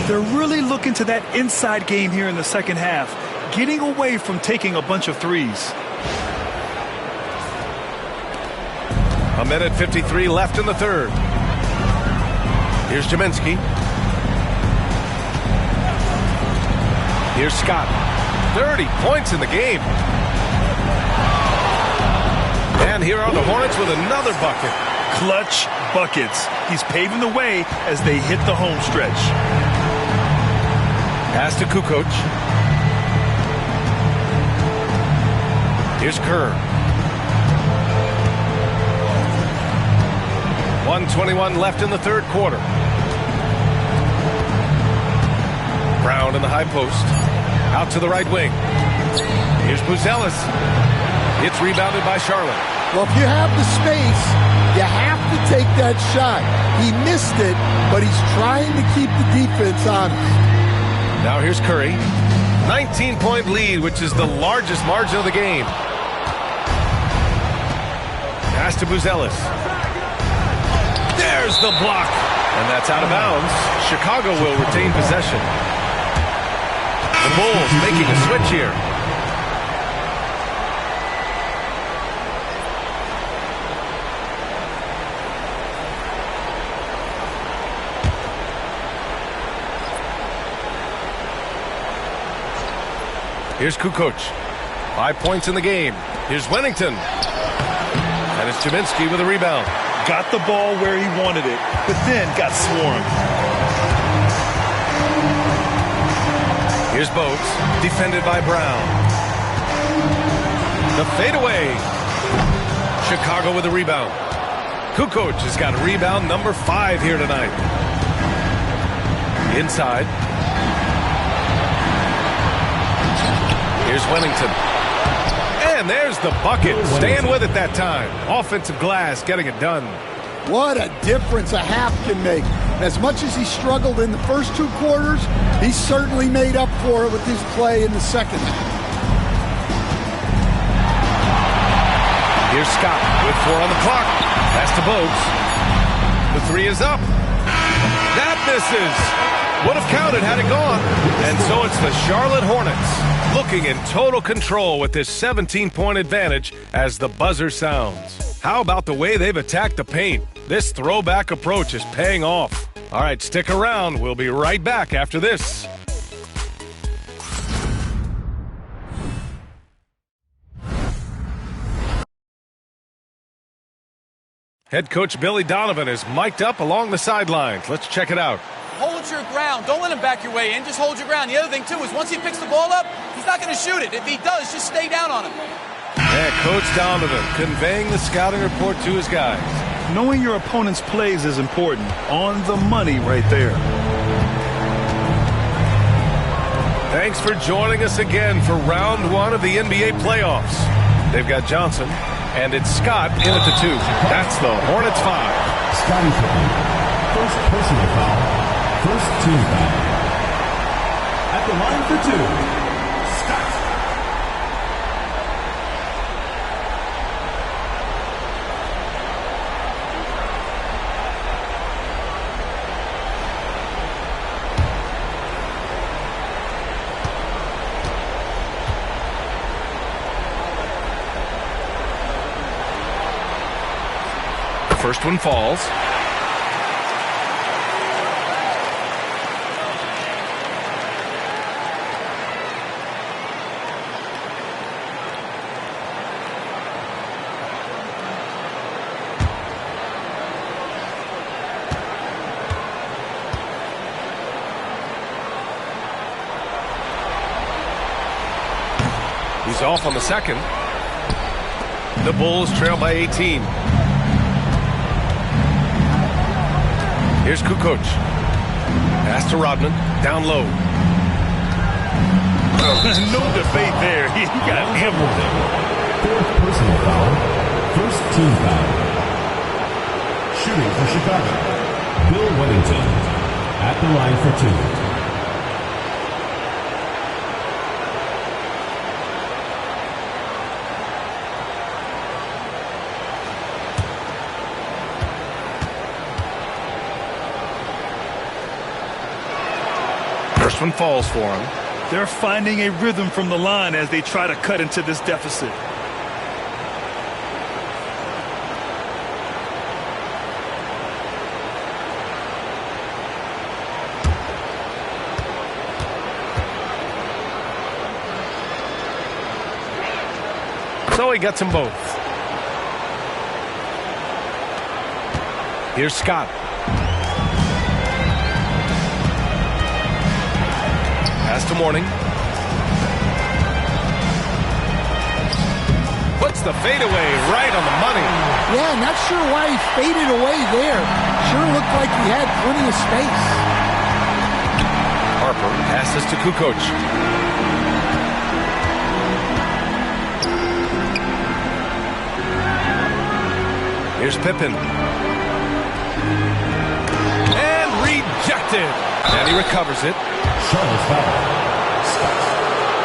They're really looking to that inside game here in the second half, getting away from taking a bunch of threes. A minute 53 left in the third. Here's Jaminski. Here's Scott. 30 points in the game. And here are the Hornets with another bucket. Clutch buckets. He's paving the way as they hit the home stretch. Pass to Kukoc. Here's Kerr. 1:21 left in the third quarter. Brown in the high post. Out to the right wing. Here's Buzelis. It's rebounded by Charlotte. Well, if you have the space, you have to take that shot. He missed it, but he's trying to keep the defense honest. Now here's Curry. 19-point lead, which is the largest margin of the game. Pass to Buzelis. There's the block. And that's out of bounds. Chicago will retain possession. The Bulls making a switch here. Here's Kukoc. 5 points in the game. Here's Wennington. And it's Jaminski with a rebound. Got the ball where he wanted it, but then got swarmed. Here's Boats, defended by Brown. The fadeaway. Chicago with a rebound. Kukoc has got rebound number 5 here tonight. Inside. Here's Wellington. And there's the bucket. Staying with it that time. Offensive glass getting it done. What a difference a half can make. As much as he struggled in the first 2 quarters, he certainly made up for it with his play in the second. Here's Scott with 4 on the clock. Pass to Bogues. The 3 is up. That misses. Would have counted had it gone. And so it's the Charlotte Hornets looking in total control with this 17-point advantage as the buzzer sounds. How about the way they've attacked the paint? This throwback approach is paying off. All right, stick around. We'll be right back after this. Head coach Billy Donovan is mic'd up along the sidelines. Let's check it out. Hold your ground. Don't let him back your way in. Just hold your ground. The other thing, too, is once he picks the ball up, he's not going to shoot it. If he does, just stay down on him. Yeah, Coach Donovan conveying the scouting report to his guys. Knowing your opponent's plays is important. On the money right there. Thanks for joining us again for round 1 of the NBA playoffs. They've got Johnson, and it's Scott in at the 2. That's the Hornets 5. Scotty Pippen, first personal foul. First team foul. At the line for 2, Scott. The first one falls. He's off on the second. The Bulls trail by 18. Here's Kukoc. Pass to Rodman. Down low. No debate there. He got hammered there. 4th personal foul. First team foul. Shooting for Chicago, Bill Wellington. At the line for 2. First one falls for him. They're finding a rhythm from the line as they try to cut into this deficit. So he gets them both. Here's Scott. Pass to Mourning. Puts the fadeaway right on the money. Yeah, not sure why he faded away there. Sure looked like he had plenty of space. Harper passes to Kukoc. Here's Pippen. And rejected. And he recovers it. Charles foul. Scott.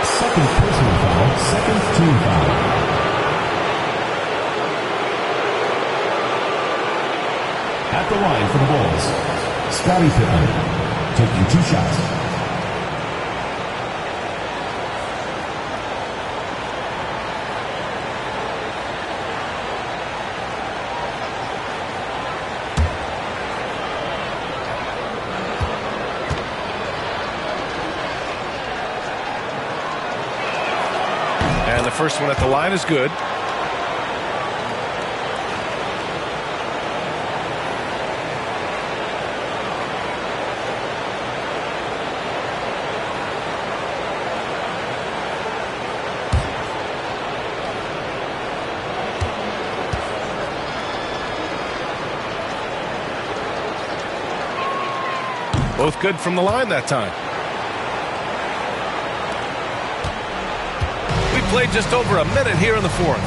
Second personal foul. Second team foul. At the line for the Bulls, Scotty Pippen taking 2 shots. And the first one at the line is good. Both good from the line that time. played just over a minute here in the fourth.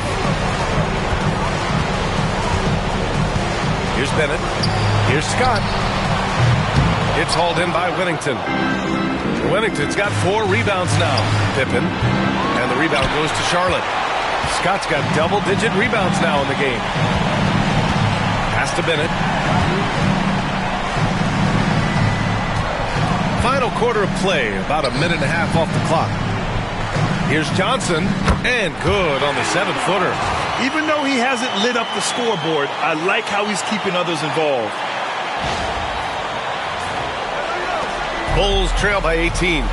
Here's Bennett. Here's Scott. It's hauled in by Whittington. Whittington's got 4 rebounds now. Pippen. And the rebound goes to Charlotte. Scott's got double-digit rebounds now in the game. Pass to Bennett. Final quarter of play, about a minute and a half off the clock. Here's Johnson, and good on the 7-footer. Even though he hasn't lit up the scoreboard, I like how he's keeping others involved. Bulls trail by 18.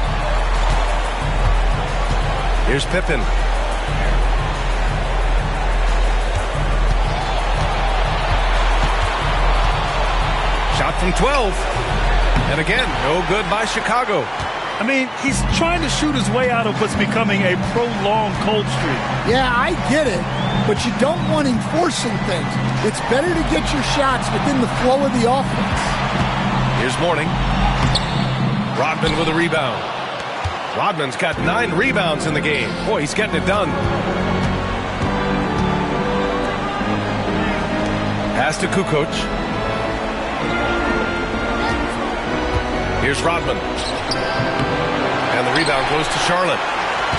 Here's Pippen. Shot from 12. And again, no good by Chicago. I mean, he's trying to shoot his way out of what's becoming a prolonged cold streak. Yeah, I get it, but you don't want him forcing things. It's better to get your shots within the flow of the offense. Here's Mourning. Rodman with a rebound. Rodman's got 9 rebounds in the game. Boy, he's getting it done. Pass to Kukoc. Here's Rodman. And the rebound goes to Charlotte.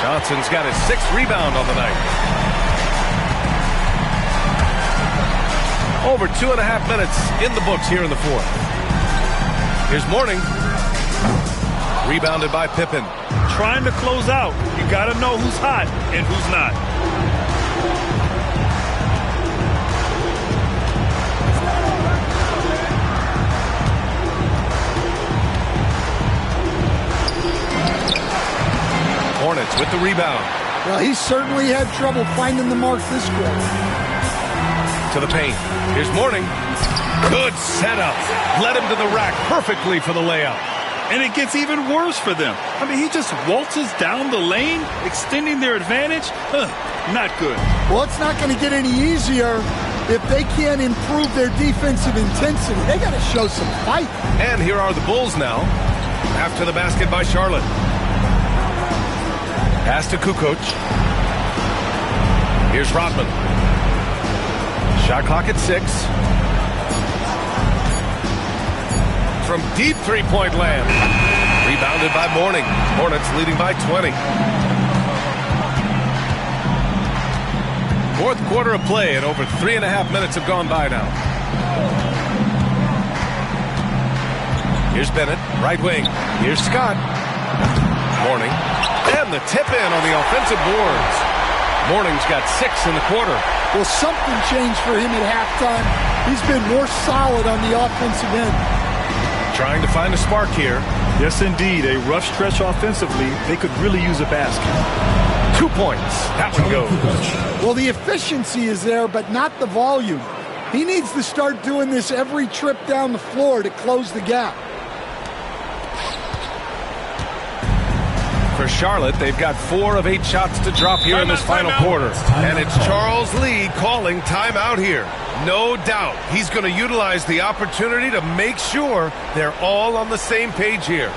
Johnson's got his 6th rebound on the night. Over 2.5 minutes in the books here in the fourth. Here's Mourning. Rebounded by Pippen. Trying to close out. You got to know who's hot and who's not. Hornets with the rebound. Well, he certainly had trouble finding the mark this quarter. To the paint. Here's Mourning. Good setup. Led him to the rack perfectly for the layup. And it gets even worse for them. I mean, he just waltzes down the lane, extending their advantage. Not good. Well, it's not going to get any easier if they can't improve their defensive intensity. They got to show some fight. And here are the Bulls now. After the basket by Charlotte. Pass to Kukoc. Here's Rodman. Shot clock at 6. From deep three-point land. Rebounded by Mourning. Hornets leading by 20. Fourth quarter of play and over 3.5 minutes have gone by now. Here's Bennett, right wing. Here's Scott. Mourning. And the tip-in on the offensive boards. Mourning's got 6 in the quarter. Well, something changed for him at halftime. He's been more solid on the offensive end. Trying to find a spark here. Yes, indeed. A rough stretch offensively. They could really use a basket. 2 points. That one goes. Well, the efficiency is there, but not the volume. He needs to start doing this every trip down the floor to close the gap. For Charlotte, they've got 4 of 8 shots to drop here in this final quarter. And it's Charles Lee calling timeout here. No doubt he's going to utilize the opportunity to make sure they're all on the same page here.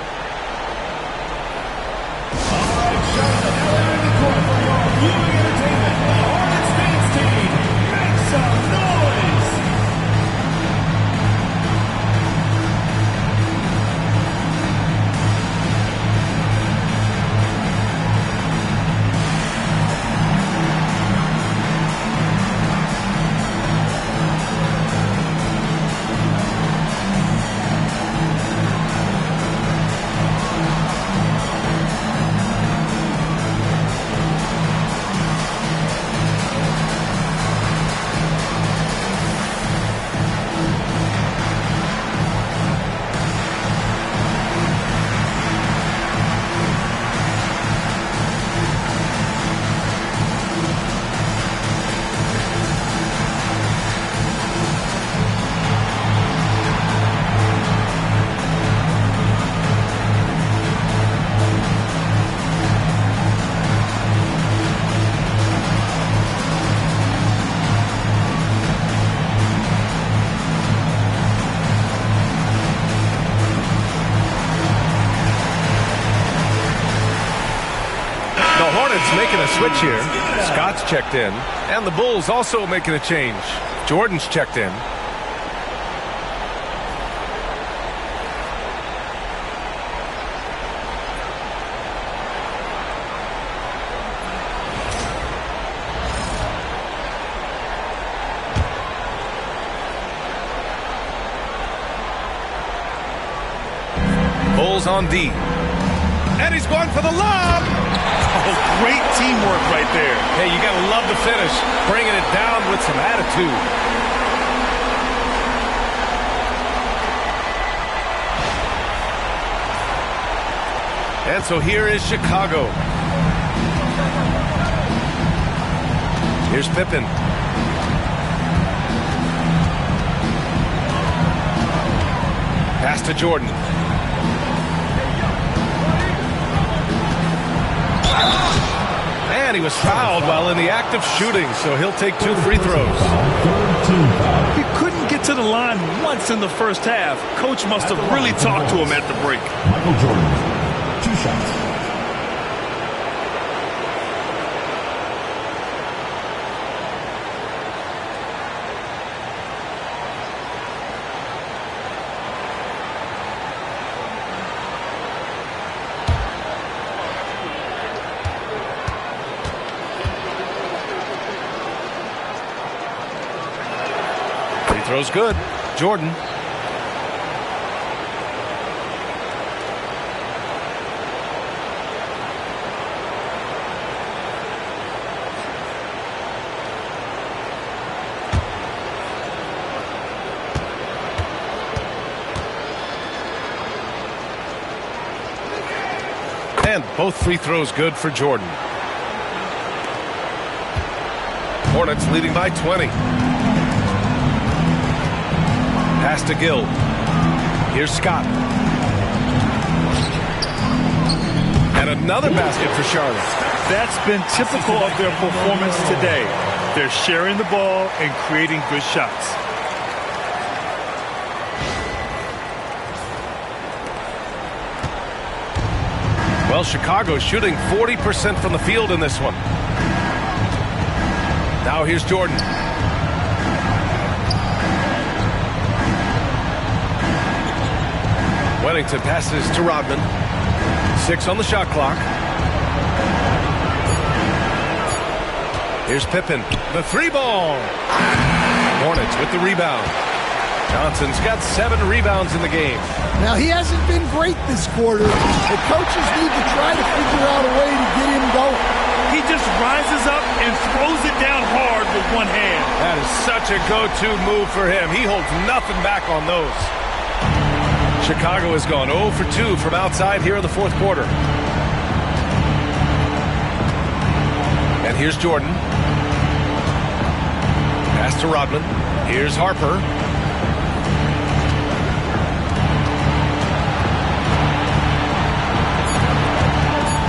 Hornets making a switch here. Scott's checked in. And the Bulls also making a change. Jordan's checked in. Bulls on D. And he's going for the lob. Oh, great teamwork right there. Hey, you got to love the finish. Bringing it down with some attitude. And so here is Chicago. Here's Pippen. Pass to Jordan. And he was fouled while in the act of shooting, so he'll take 2 free throws. He couldn't get to the line once in the first half. Coach must have really talked to him at the break. Michael Jordan, 2 shots. Throws good. Jordan. And both free throws good for Jordan. Hornets leading by 20. Pass to Gill. Here's Scott. And another basket for Charlotte. That's been typical of their performance today. They're sharing the ball and creating good shots. Well, Chicago's shooting 40% from the field in this one. Now here's Jordan. Wellington passes to Rodman. 6 on the shot clock. Here's Pippen. The 3-ball. Hornets with the rebound. Johnson's got 7 rebounds in the game. Now, he hasn't been great this quarter. The coaches need to try to figure out a way to get him going. He just rises up and throws it down hard with one hand. That is such a go-to move for him. He holds nothing back on those. Chicago has gone 0 for 2 from outside here in the fourth quarter. And here's Jordan. Pass to Rodman. Here's Harper.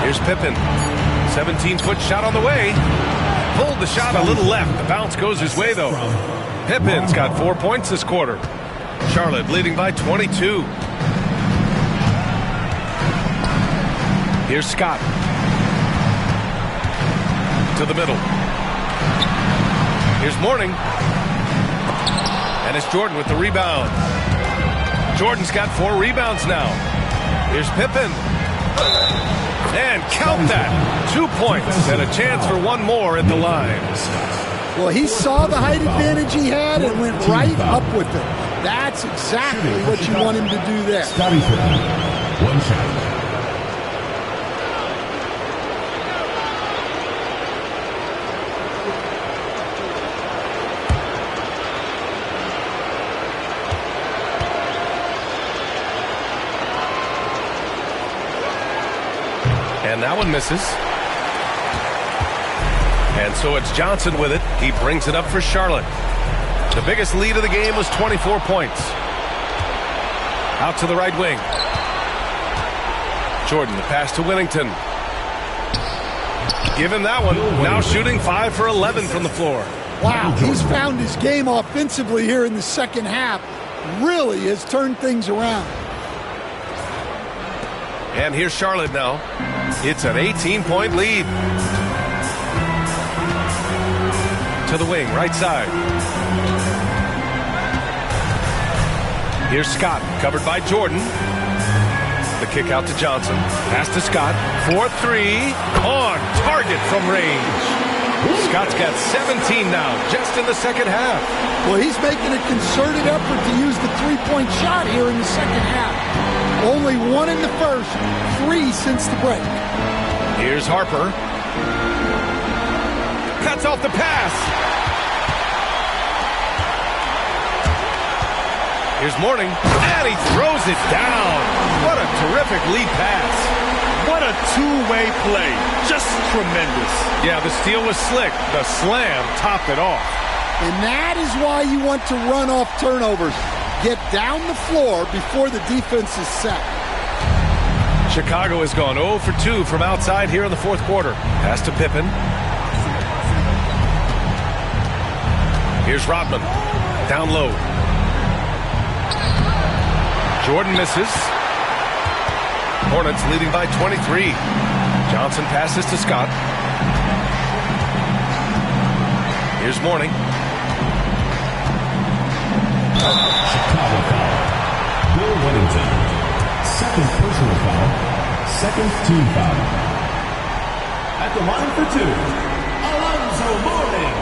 Here's Pippen. 17-foot shot on the way. Pulled the shot a little left. The bounce goes his way, though. Pippen's got 4 points this quarter. Charlotte leading by 22. Here's Scott. To the middle. Here's Mourning. And it's Jordan with the rebound. Jordan's got 4 rebounds now. Here's Pippen. And count that. 2 points and a chance for 1 more at the line. Well, he saw the height advantage he had and went right up with it. That's exactly what you want him to do there. Scotty Pippen, 1 shot. And that one misses. And so it's Johnson with it. He brings it up for Charlotte. The biggest lead of the game was 24 points. Out to the right wing. Jordan, the pass to Wellington. Give him that one. Now shooting 5 for 11 from the floor. Wow, he's found his game offensively here in the second half. Really has turned things around. And here's Charlotte now. It's an 18-point lead. To the wing, right side. Here's Scott, covered by Jordan. The kick out to Johnson. Pass to Scott. 4-3. On target from range. Scott's got 17 now, just in the second half. Well, he's making a concerted effort to use the three-point shot here in the second half. Only one in the first, 3 since the break. Here's Harper. Cuts off the pass. Here's Mourning, and he throws it down. What a terrific lead pass. What a two-way play. Just tremendous. Yeah, the steal was slick. The slam topped it off. And that is why you want to run off turnovers. Get down the floor before the defense is set. Chicago has gone 0 for 2 from outside here in the fourth quarter. Pass to Pippen. Here's Rodman. Down low. Jordan misses. Hornets leading by 23. Johnson passes to Scott. Here's Mourning. Chicago foul. Bill Whittington. Second personal foul. Second team foul. At the line for 2, Alonzo Mourning.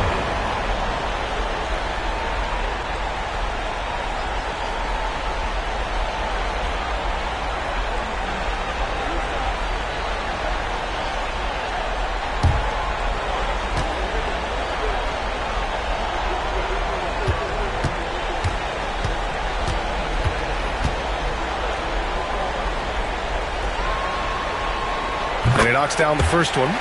And he knocks down the first one.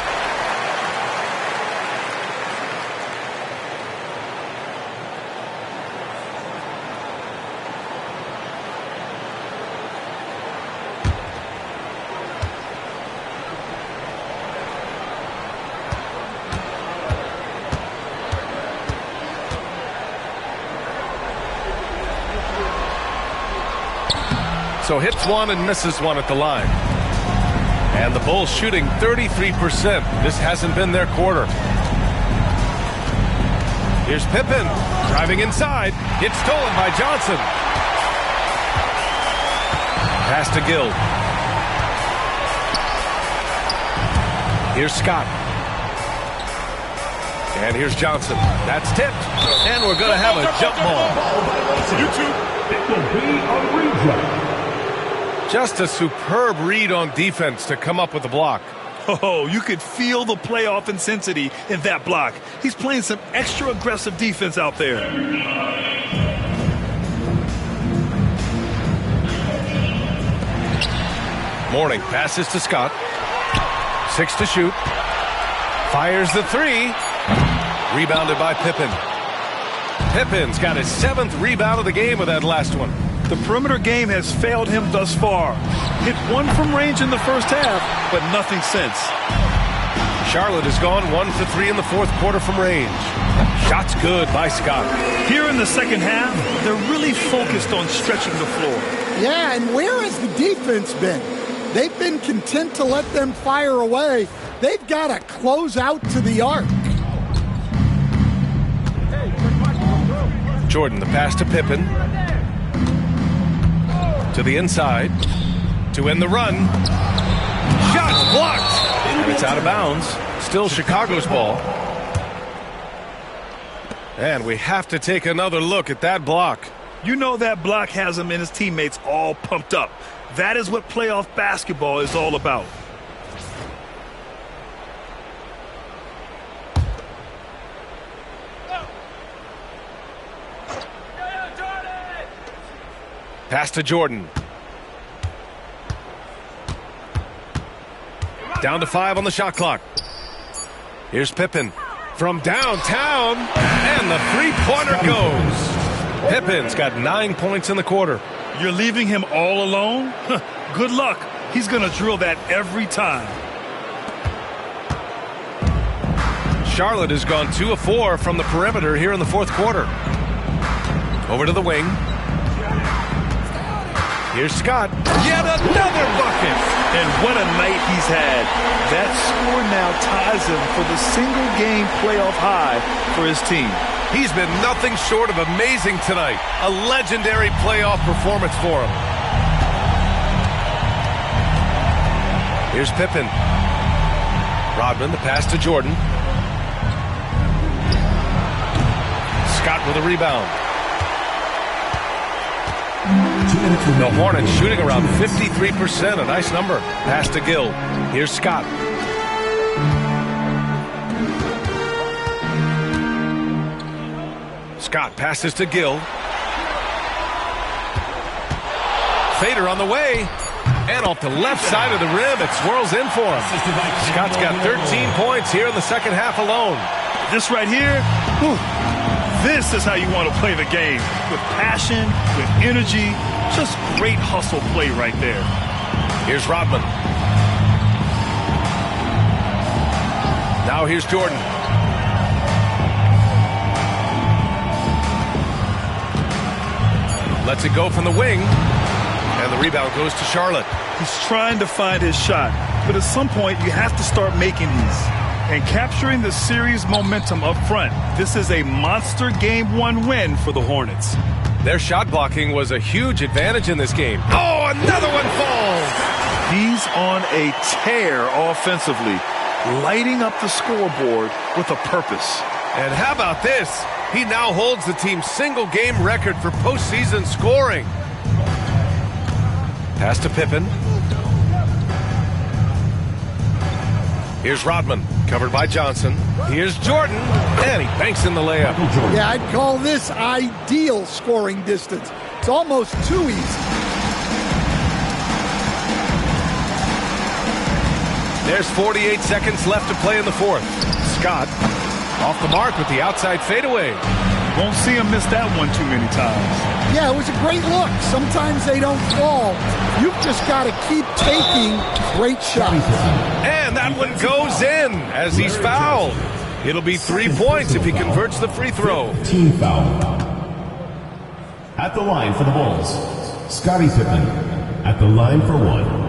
So hits one and misses one at the line. And the Bulls shooting 33%. This hasn't been their quarter. Here's Pippen driving inside. It's stolen by Johnson. Pass to Gill. Here's Scott. And here's Johnson. That's tipped. And we're going to have a jump ball. It will be a redraw. Just a superb read on defense to come up with the block. Oh, you could feel the playoff intensity in that block. He's playing some extra aggressive defense out there. Mourning passes to Scott. 6 to shoot. Fires the 3. Rebounded by Pippen. Pippen's got his 7th rebound of the game with that last one. The perimeter game has failed him thus far. Hit one from range in the first half, but nothing since. Charlotte has gone 1 for 3 in the fourth quarter from range. Shots good by Scott. Here in the second half, they're really focused on stretching the floor. Yeah, and where has the defense been? They've been content to let them fire away. They've got to close out to the arc. Jordan, the pass to Pippen. To the inside. To end the run. Shots blocked. And it's out of bounds. Still Chicago's ball. And we have to take another look at that block. You know that block has him and his teammates all pumped up. That is what playoff basketball is all about. Pass to Jordan. Down to 5 on the shot clock. Here's Pippen from downtown, and the three-pointer goes. Pippen's got 9 points in the quarter. You're leaving him all alone? Good luck. He's going to drill that every time. Charlotte has gone 2 of 4 from the perimeter here in the fourth quarter. Over to the wing. Here's Scott. Yet another bucket. And what a night he's had. That score now ties him for the single-game playoff high for his team. He's been nothing short of amazing tonight. A legendary playoff performance for him. Here's Pippen. Rodman, the pass to Jordan. Scott with a rebound. The Hornets shooting around 53%, a nice number. Pass to Gill. Here's Scott. Scott passes to Gill. Fader on the way. And off the left side of the rim, it swirls in for him. Scott's got 13 points here in the second half alone. This right here, this is how you want to play the game. With passion, with energy, just great hustle play right there. Here's Rodman. Now here's Jordan. Lets it go from the wing. And the rebound goes to Charlotte. He's trying to find his shot, but at some point you have to start making these. And capturing the series momentum up front. This is a monster Game 1 win for the Hornets. Their shot blocking was a huge advantage in this game. Oh, another one falls! He's on a tear offensively, lighting up the scoreboard with a purpose. And how about this? He now holds the team's single-game record for postseason scoring. Pass to Pippen. Here's Rodman, covered by Johnson. Here's Jordan, and he banks in the layup. Yeah, I'd call this ideal scoring distance. It's almost too easy. There's 48 seconds left to play in the fourth. Scott off the mark with the outside fadeaway. Won't see him miss that one too many times. Yeah, it was a great look. Sometimes they don't fall. You've just got to keep taking great shots. And that one goes in as he's fouled. It'll be 3 points if he converts the free throw. Team foul. At the line for the Bulls, Scottie Pippen. At the line for one.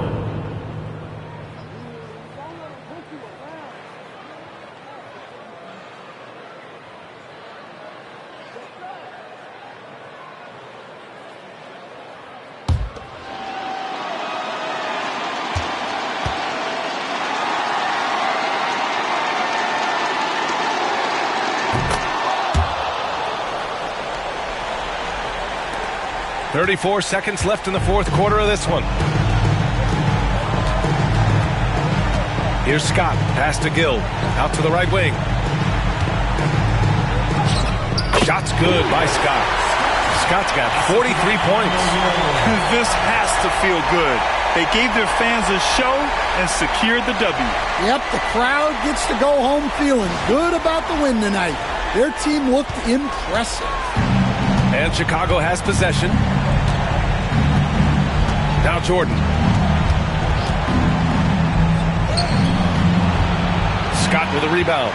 .34 seconds left in the fourth quarter of this one. Here's Scott. Pass to Gill. Out to the right wing. Shot's good by Scott. Scott's got 43 points. This has to feel good. They gave their fans a show and secured the W. Yep, the crowd gets to go home feeling good about the win tonight. Their team looked impressive. And Chicago has possession. Now Jordan. Scott with a rebound.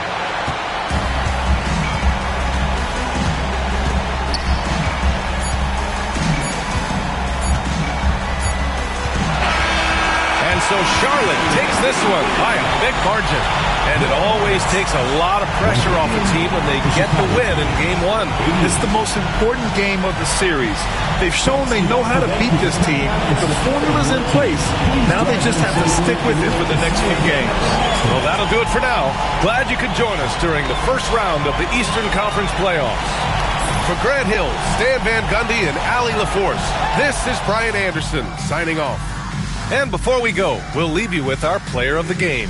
And so Charlotte takes this one by a big margin. And it always takes a lot of pressure off a team when they get the win in Game 1. It's the most important game of the series. They've shown they know how to beat this team. The formula's in place. Now they just have to stick with it for the next few games. Well, that'll do it for now. Glad you could join us during the first round of the Eastern Conference playoffs. For Grant Hill, Stan Van Gundy, and Allie LaForce, this is Brian Anderson signing off. And before we go, we'll leave you with our player of the game.